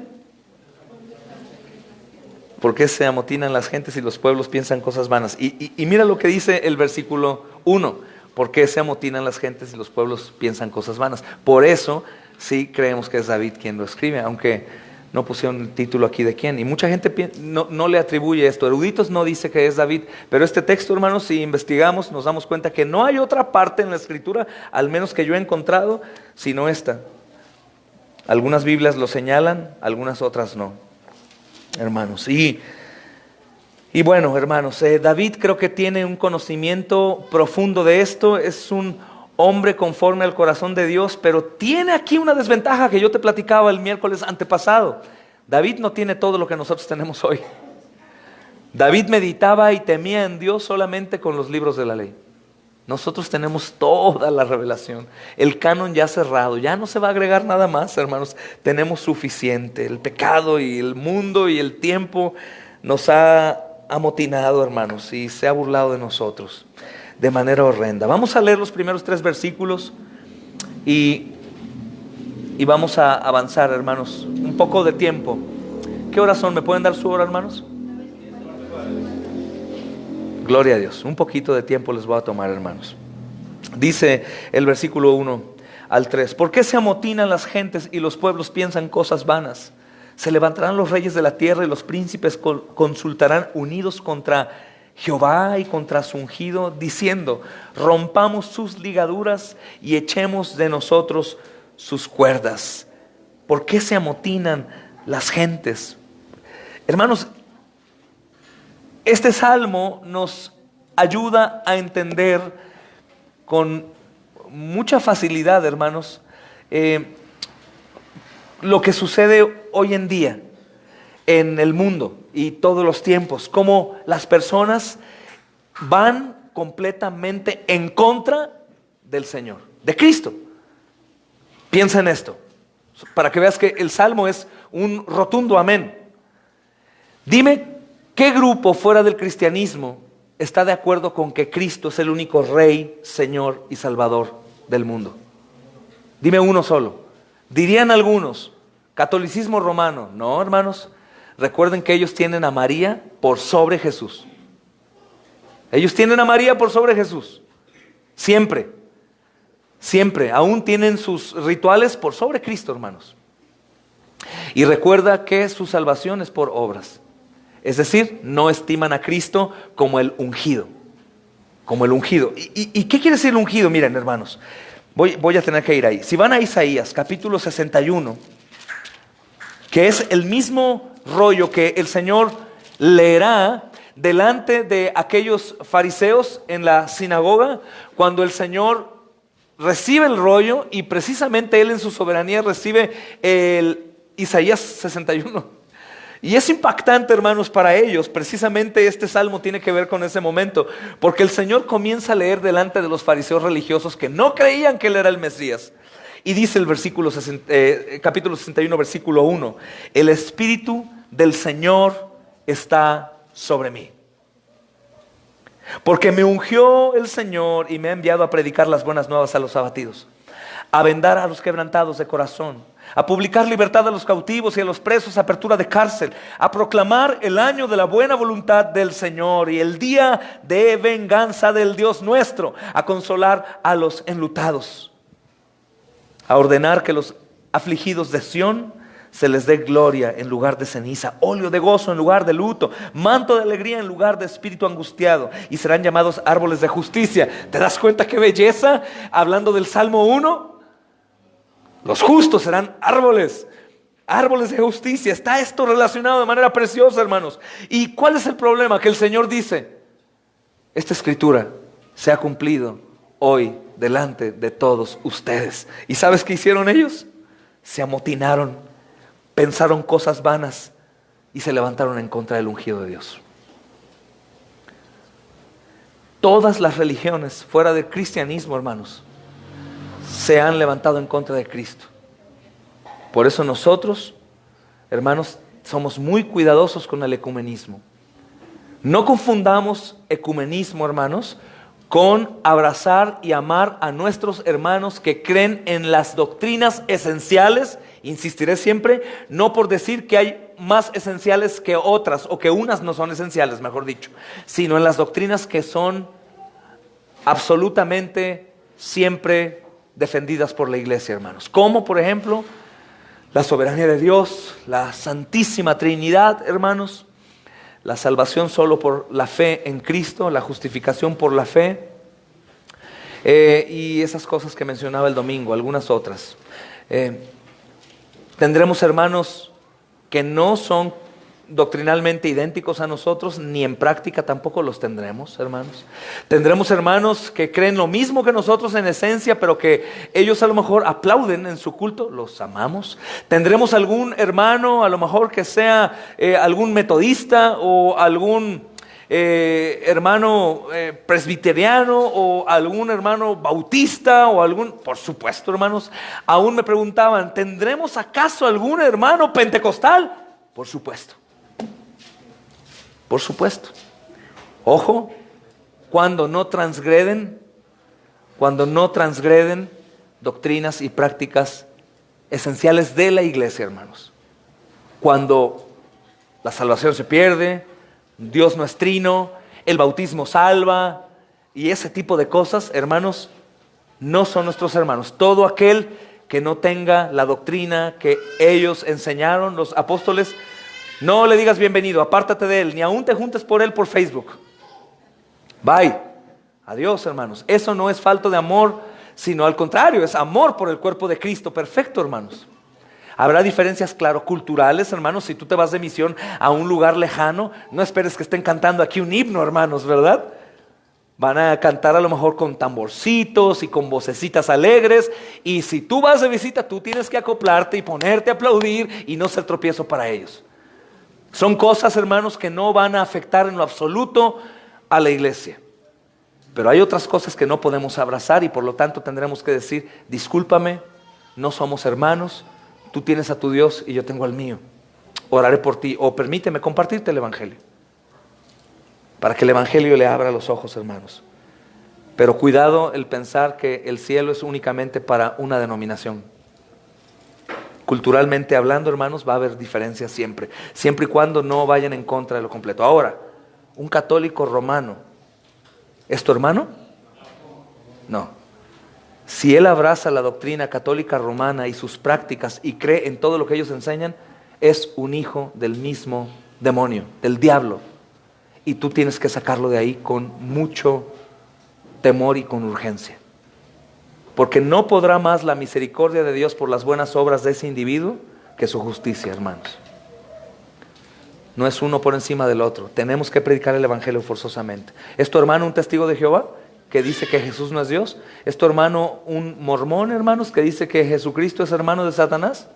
B: ¿Por qué se amotinan las gentes y los pueblos piensan cosas vanas? Y mira lo que dice el versículo 1. ¿Por qué se amotinan las gentes y los pueblos piensan cosas vanas? Por eso sí creemos que es David quien lo escribe, aunque no pusieron el título aquí de quién. Y mucha gente no le atribuye esto. Eruditos no dice que es David. Pero este texto, hermanos, si investigamos, nos damos cuenta que no hay otra parte en la Escritura, al menos que yo he encontrado, sino esta. Algunas Biblias lo señalan, algunas otras no, hermanos. Y bueno, hermanos, David creo que tiene un conocimiento profundo de esto. Es un hombre conforme al corazón de Dios, pero tiene aquí una desventaja que yo te platicaba el miércoles antepasado. David no tiene todo lo que nosotros tenemos hoy. David meditaba y temía en Dios solamente con los libros de la ley. Nosotros tenemos toda la revelación, el canon ya cerrado, ya no se va a agregar nada más, hermanos. Tenemos suficiente. El pecado y el mundo y el tiempo nos ha amotinado, hermanos, y se ha burlado de nosotros de manera horrenda. Vamos a leer los primeros 3 versículos y vamos a avanzar, hermanos, un poco de tiempo. ¿Qué horas son? ¿Me pueden dar su hora, hermanos? Gloria a Dios. Un poquito de tiempo les voy a tomar, hermanos. Dice el versículo 1 al 3. ¿Por qué se amotinan las gentes y los pueblos piensan cosas vanas? Se levantarán los reyes de la tierra y los príncipes consultarán unidos contra Jehová y contra su ungido, diciendo: rompamos sus ligaduras y echemos de nosotros sus cuerdas. ¿Por qué se amotinan las gentes? Hermanos, este salmo nos ayuda a entender con mucha facilidad, hermanos, lo que sucede hoy en día en el mundo y todos los tiempos, cómo las personas van completamente en contra del Señor, de Cristo. Piensa en esto, para que veas que el salmo es un rotundo amén. Dime, ¿qué grupo fuera del cristianismo está de acuerdo con que Cristo es el único Rey, Señor y Salvador del mundo? Dime uno solo. Dirían algunos, catolicismo romano. No, hermanos, recuerden que ellos tienen a María por sobre Jesús. Ellos tienen a María por sobre Jesús. Siempre, siempre. Aún tienen sus rituales por sobre Cristo, hermanos. Y recuerda que su salvación es por obras. Es decir, no estiman a Cristo como el ungido. Como el ungido. ¿Y qué quiere decir el ungido? Miren, hermanos, voy a tener que ir ahí. Si van a Isaías, capítulo 61, que es el mismo rollo que el Señor leerá delante de aquellos fariseos en la sinagoga, cuando el Señor recibe el rollo y precisamente Él en su soberanía recibe el Isaías 61. Y es impactante, hermanos, para ellos. Precisamente este salmo tiene que ver con ese momento, porque el Señor comienza a leer delante de los fariseos religiosos que no creían que Él era el Mesías. Y dice el capítulo 61, versículo 1: el Espíritu del Señor está sobre mí, porque me ungió el Señor y me ha enviado a predicar las buenas nuevas a los abatidos, a vendar a los quebrantados de corazón, a publicar libertad a los cautivos y a los presos, apertura de cárcel, a proclamar el año de la buena voluntad del Señor y el día de venganza del Dios nuestro, a consolar a los enlutados, a ordenar que los afligidos de Sión se les dé gloria en lugar de ceniza, óleo de gozo en lugar de luto, manto de alegría en lugar de espíritu angustiado, y serán llamados árboles de justicia. ¿Te das cuenta qué belleza? Hablando del Salmo 1, los justos serán árboles de justicia. Está esto relacionado de manera preciosa, hermanos. ¿Y cuál es el problema? Que el Señor dice: esta escritura se ha cumplido hoy delante de todos ustedes. ¿Y sabes qué hicieron ellos? Se amotinaron, pensaron cosas vanas y se levantaron en contra del ungido de Dios. Todas las religiones fuera del cristianismo, hermanos, se han levantado en contra de Cristo. Por eso nosotros, hermanos, somos muy cuidadosos con el ecumenismo. No confundamos ecumenismo, hermanos, con abrazar y amar a nuestros hermanos que creen en las doctrinas esenciales. Insistiré siempre, no por decir que hay más esenciales que otras, o que unas no son esenciales, mejor dicho, sino en las doctrinas que son absolutamente siempre defendidas por la iglesia, hermanos. Como por ejemplo, la soberanía de Dios, la Santísima Trinidad, hermanos, la salvación solo por la fe en Cristo, la justificación por la fe, y esas cosas que mencionaba el domingo, algunas otras. Tendremos hermanos que no son doctrinalmente idénticos a nosotros, ni en práctica tampoco los tendremos, hermanos. Tendremos hermanos que creen lo mismo que nosotros en esencia, pero que ellos a lo mejor aplauden en su culto, los amamos. Tendremos algún hermano, a lo mejor que sea algún metodista, o algún hermano presbiteriano, o algún hermano bautista, o algún, por supuesto, hermanos, aún me preguntaban, ¿tendremos acaso algún hermano pentecostal? Por supuesto. Por supuesto. Ojo, cuando no transgreden doctrinas y prácticas esenciales de la iglesia, hermanos. Cuando la salvación se pierde, Dios no es trino, el bautismo salva, y ese tipo de cosas, hermanos, no son nuestros hermanos. Todo aquel que no tenga la doctrina que ellos enseñaron, los apóstoles, no le digas bienvenido, apártate de él, ni aún te juntes por él por Facebook. Bye. Adiós, hermanos. Eso no es falta de amor, sino al contrario, es amor por el cuerpo de Cristo. Perfecto, hermanos. Habrá diferencias, claro, culturales, hermanos. Si tú te vas de misión a un lugar lejano, no esperes que estén cantando aquí un himno, hermanos, ¿verdad? Van a cantar a lo mejor con tamborcitos y con vocecitas alegres. Y si tú vas de visita, tú tienes que acoplarte y ponerte a aplaudir y no ser tropiezo para ellos. Son cosas, hermanos, que no van a afectar en lo absoluto a la iglesia. Pero hay otras cosas que no podemos abrazar, y por lo tanto tendremos que decir, discúlpame, no somos hermanos, tú tienes a tu Dios y yo tengo al mío. Oraré por ti, o permíteme compartirte el evangelio, para que el evangelio le abra los ojos, hermanos. Pero cuidado el pensar que el cielo es únicamente para una denominación. Culturalmente hablando, hermanos, va a haber diferencias siempre, siempre y cuando no vayan en contra de lo completo. Ahora, un católico romano, ¿es tu hermano? No. Si él abraza la doctrina católica romana y sus prácticas y cree en todo lo que ellos enseñan, es un hijo del mismo demonio, del diablo. Y tú tienes que sacarlo de ahí con mucho temor y con urgencia. Porque no podrá más la misericordia de Dios por las buenas obras de ese individuo que su justicia, hermanos. No es uno por encima del otro. Tenemos que predicar el evangelio forzosamente. ¿Es tu hermano un testigo de Jehová que dice que Jesús no es Dios? ¿Es tu hermano un mormón, hermanos, que dice que Jesucristo es hermano de Satanás?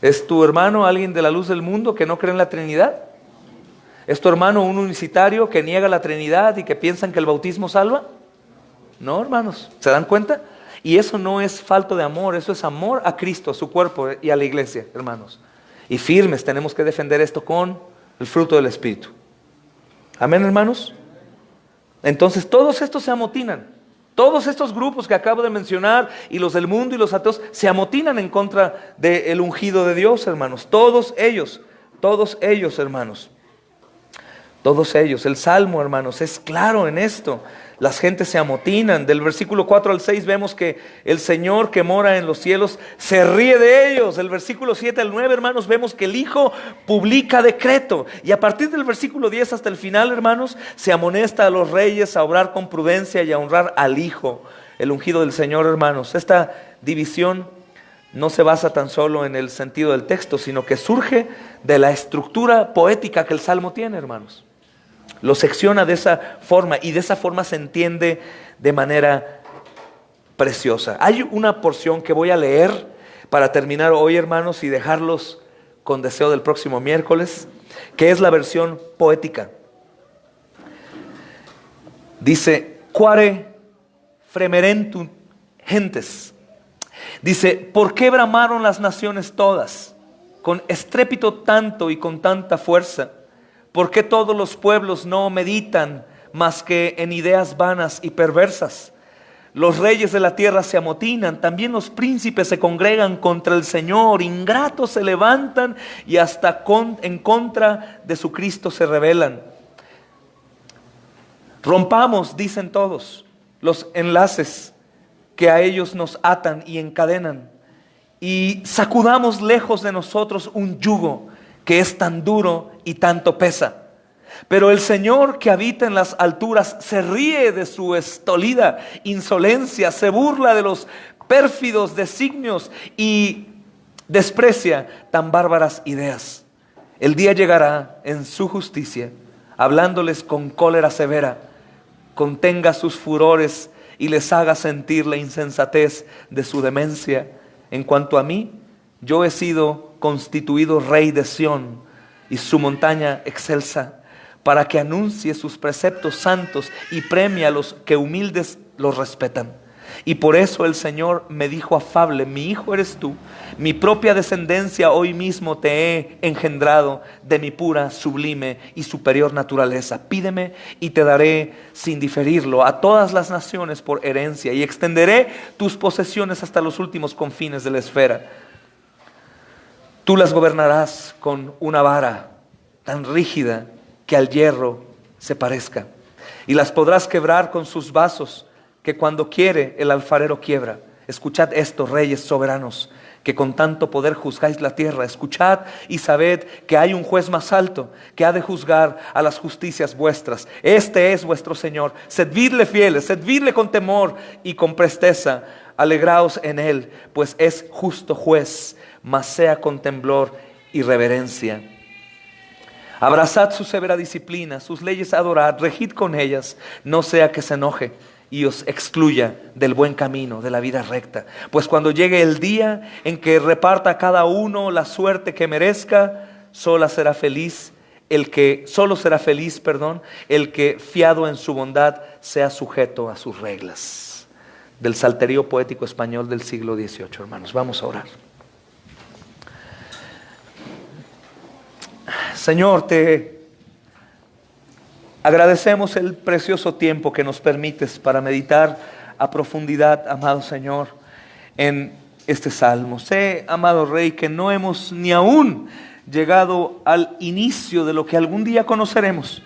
B: ¿Es tu hermano alguien de la luz del mundo que no cree en la Trinidad? ¿Es tu hermano un unicitario que niega la Trinidad y que piensan que el bautismo salva? No, hermanos, ¿se dan cuenta? Y eso no es falta de amor, eso es amor a Cristo, a su cuerpo y a la iglesia, hermanos. Y firmes tenemos que defender esto con el fruto del Espíritu. Amén, hermanos. Entonces todos estos se amotinan. Todos estos grupos que acabo de mencionar, y los del mundo y los ateos, se amotinan en contra del ungido de Dios, hermanos. Todos ellos, hermanos. Todos ellos. El Salmo, hermanos, es claro en esto. Las gentes se amotinan. Del versículo 4 al 6 vemos que el Señor que mora en los cielos se ríe de ellos. Del versículo 7 al 9, hermanos, vemos que el Hijo publica decreto. Y a partir del versículo 10 hasta el final, hermanos, se amonesta a los reyes a obrar con prudencia y a honrar al Hijo, el ungido del Señor, hermanos. Esta división no se basa tan solo en el sentido del texto, sino que surge de la estructura poética que el Salmo tiene, hermanos. Lo secciona de esa forma, y de esa forma se entiende de manera preciosa. Hay una porción que voy a leer para terminar hoy, hermanos, y dejarlos con deseo del próximo miércoles, que es la versión poética. Dice, quare fremerentur gentes. Dice, ¿por qué bramaron las naciones todas con estrépito tanto y con tanta fuerza? ¿Por qué todos los pueblos no meditan más que en ideas vanas y perversas. Los reyes de la tierra se amotinan, también los príncipes se congregan contra el Señor, ingratos se levantan y hasta en contra de su Cristo se rebelan. Rompamos, dicen todos, los enlaces que a ellos nos atan y encadenan, y sacudamos lejos de nosotros un yugo que es tan duro y tanto pesa. Pero el Señor que habita en las alturas se ríe de su estolida insolencia, se burla de los pérfidos designios y desprecia tan bárbaras ideas. El día llegará en su justicia, hablándoles con cólera severa, contenga sus furores y les haga sentir la insensatez de su demencia. En cuanto a mí, yo he sido constituido rey de Sión y su montaña excelsa, para que anuncie sus preceptos santos y premie a los que humildes los respetan. Y por eso el Señor me dijo afable: mi hijo eres tú, mi propia descendencia hoy mismo te he engendrado de mi pura, sublime y superior naturaleza. Pídeme y te daré sin diferirlo a todas las naciones por herencia, y extenderé tus posesiones hasta los últimos confines de la esfera. Tú las gobernarás con una vara tan rígida que al hierro se parezca, y las podrás quebrar con sus vasos, que cuando quiere el alfarero quiebra. Escuchad esto, reyes soberanos, que con tanto poder juzgáis la tierra. Escuchad y sabed que hay un juez más alto, que ha de juzgar a las justicias vuestras. Este es vuestro Señor. Servidle fieles, servidle con temor y con presteza. Alegraos en él, pues es justo juez, mas sea con temblor y reverencia. Abrazad su severa disciplina, sus leyes adorad, regid con ellas, no sea que se enoje y os excluya del buen camino, de la vida recta. Pues cuando llegue el día en que reparta a cada uno la suerte que merezca, solo será feliz el que fiado en su bondad sea sujeto a sus reglas. Del Salterio Poético Español del siglo XVIII, hermanos. Vamos a orar. Señor, te agradecemos el precioso tiempo que nos permites para meditar a profundidad, amado Señor, en este salmo. Sé, amado Rey, que no hemos ni aún llegado al inicio de lo que algún día conoceremos,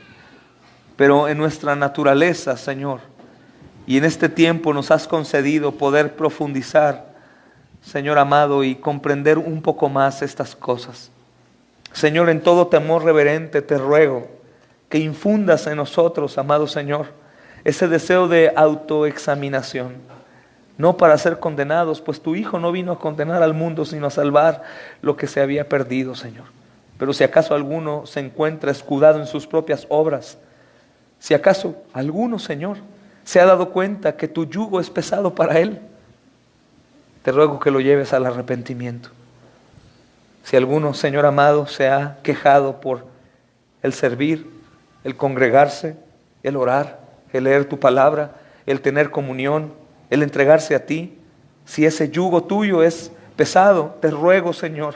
B: pero en nuestra naturaleza, Señor, y en este tiempo nos has concedido poder profundizar, Señor amado, y comprender un poco más estas cosas. Señor, en todo temor reverente te ruego que infundas en nosotros, amado Señor, ese deseo de autoexaminación, no para ser condenados, pues tu Hijo no vino a condenar al mundo, sino a salvar lo que se había perdido, Señor. Pero si acaso alguno se encuentra escudado en sus propias obras, si acaso alguno, Señor, se ha dado cuenta que tu yugo es pesado para él, te ruego que lo lleves al arrepentimiento. Si alguno, Señor amado, se ha quejado por el servir, el congregarse, el orar, el leer tu palabra, el tener comunión, el entregarse a ti, si ese yugo tuyo es pesado, te ruego, Señor,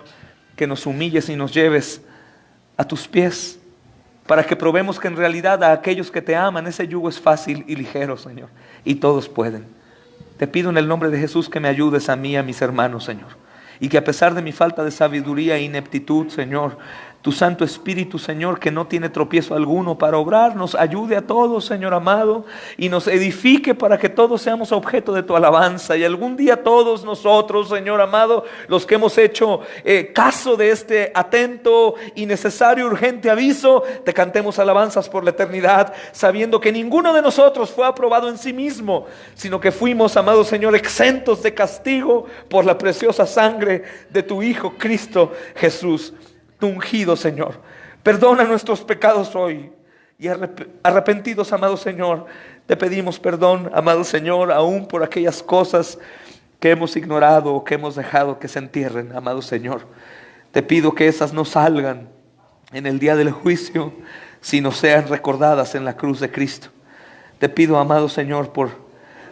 B: que nos humilles y nos lleves a tus pies, para que probemos que en realidad a aquellos que te aman ese yugo es fácil y ligero, Señor, y todos pueden. Te pido en el nombre de Jesús que me ayudes a mí y a mis hermanos, Señor. Y que a pesar de mi falta de sabiduría e ineptitud, Señor, tu Santo Espíritu, Señor, que no tiene tropiezo alguno para obrar, nos ayude a todos, Señor amado, y nos edifique para que todos seamos objeto de tu alabanza. Y algún día todos nosotros, Señor amado, los que hemos hecho caso de este atento y necesario, urgente aviso, te cantemos alabanzas por la eternidad, sabiendo que ninguno de nosotros fue aprobado en sí mismo, sino que fuimos, amado Señor, exentos de castigo por la preciosa sangre de tu Hijo Cristo Jesús. Ungido, Señor, perdona nuestros pecados hoy, y arrepentidos, amado Señor, te pedimos perdón, amado Señor, aún por aquellas cosas que hemos ignorado o que hemos dejado que se entierren, amado Señor. Te pido que esas no salgan en el día del juicio, sino sean recordadas en la cruz de Cristo. Te pido, amado Señor, por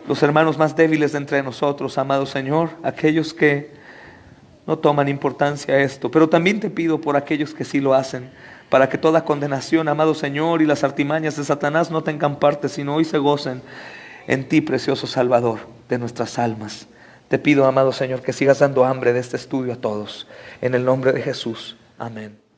B: los hermanos más débiles de entre nosotros, amado Señor, aquellos que no toman importancia a esto, pero también te pido por aquellos que sí lo hacen, para que toda condenación, amado Señor, y las artimañas de Satanás no tengan parte, sino hoy se gocen en ti, precioso Salvador de nuestras almas. Te pido, amado Señor, que sigas dando hambre de este estudio a todos. En el nombre de Jesús. Amén.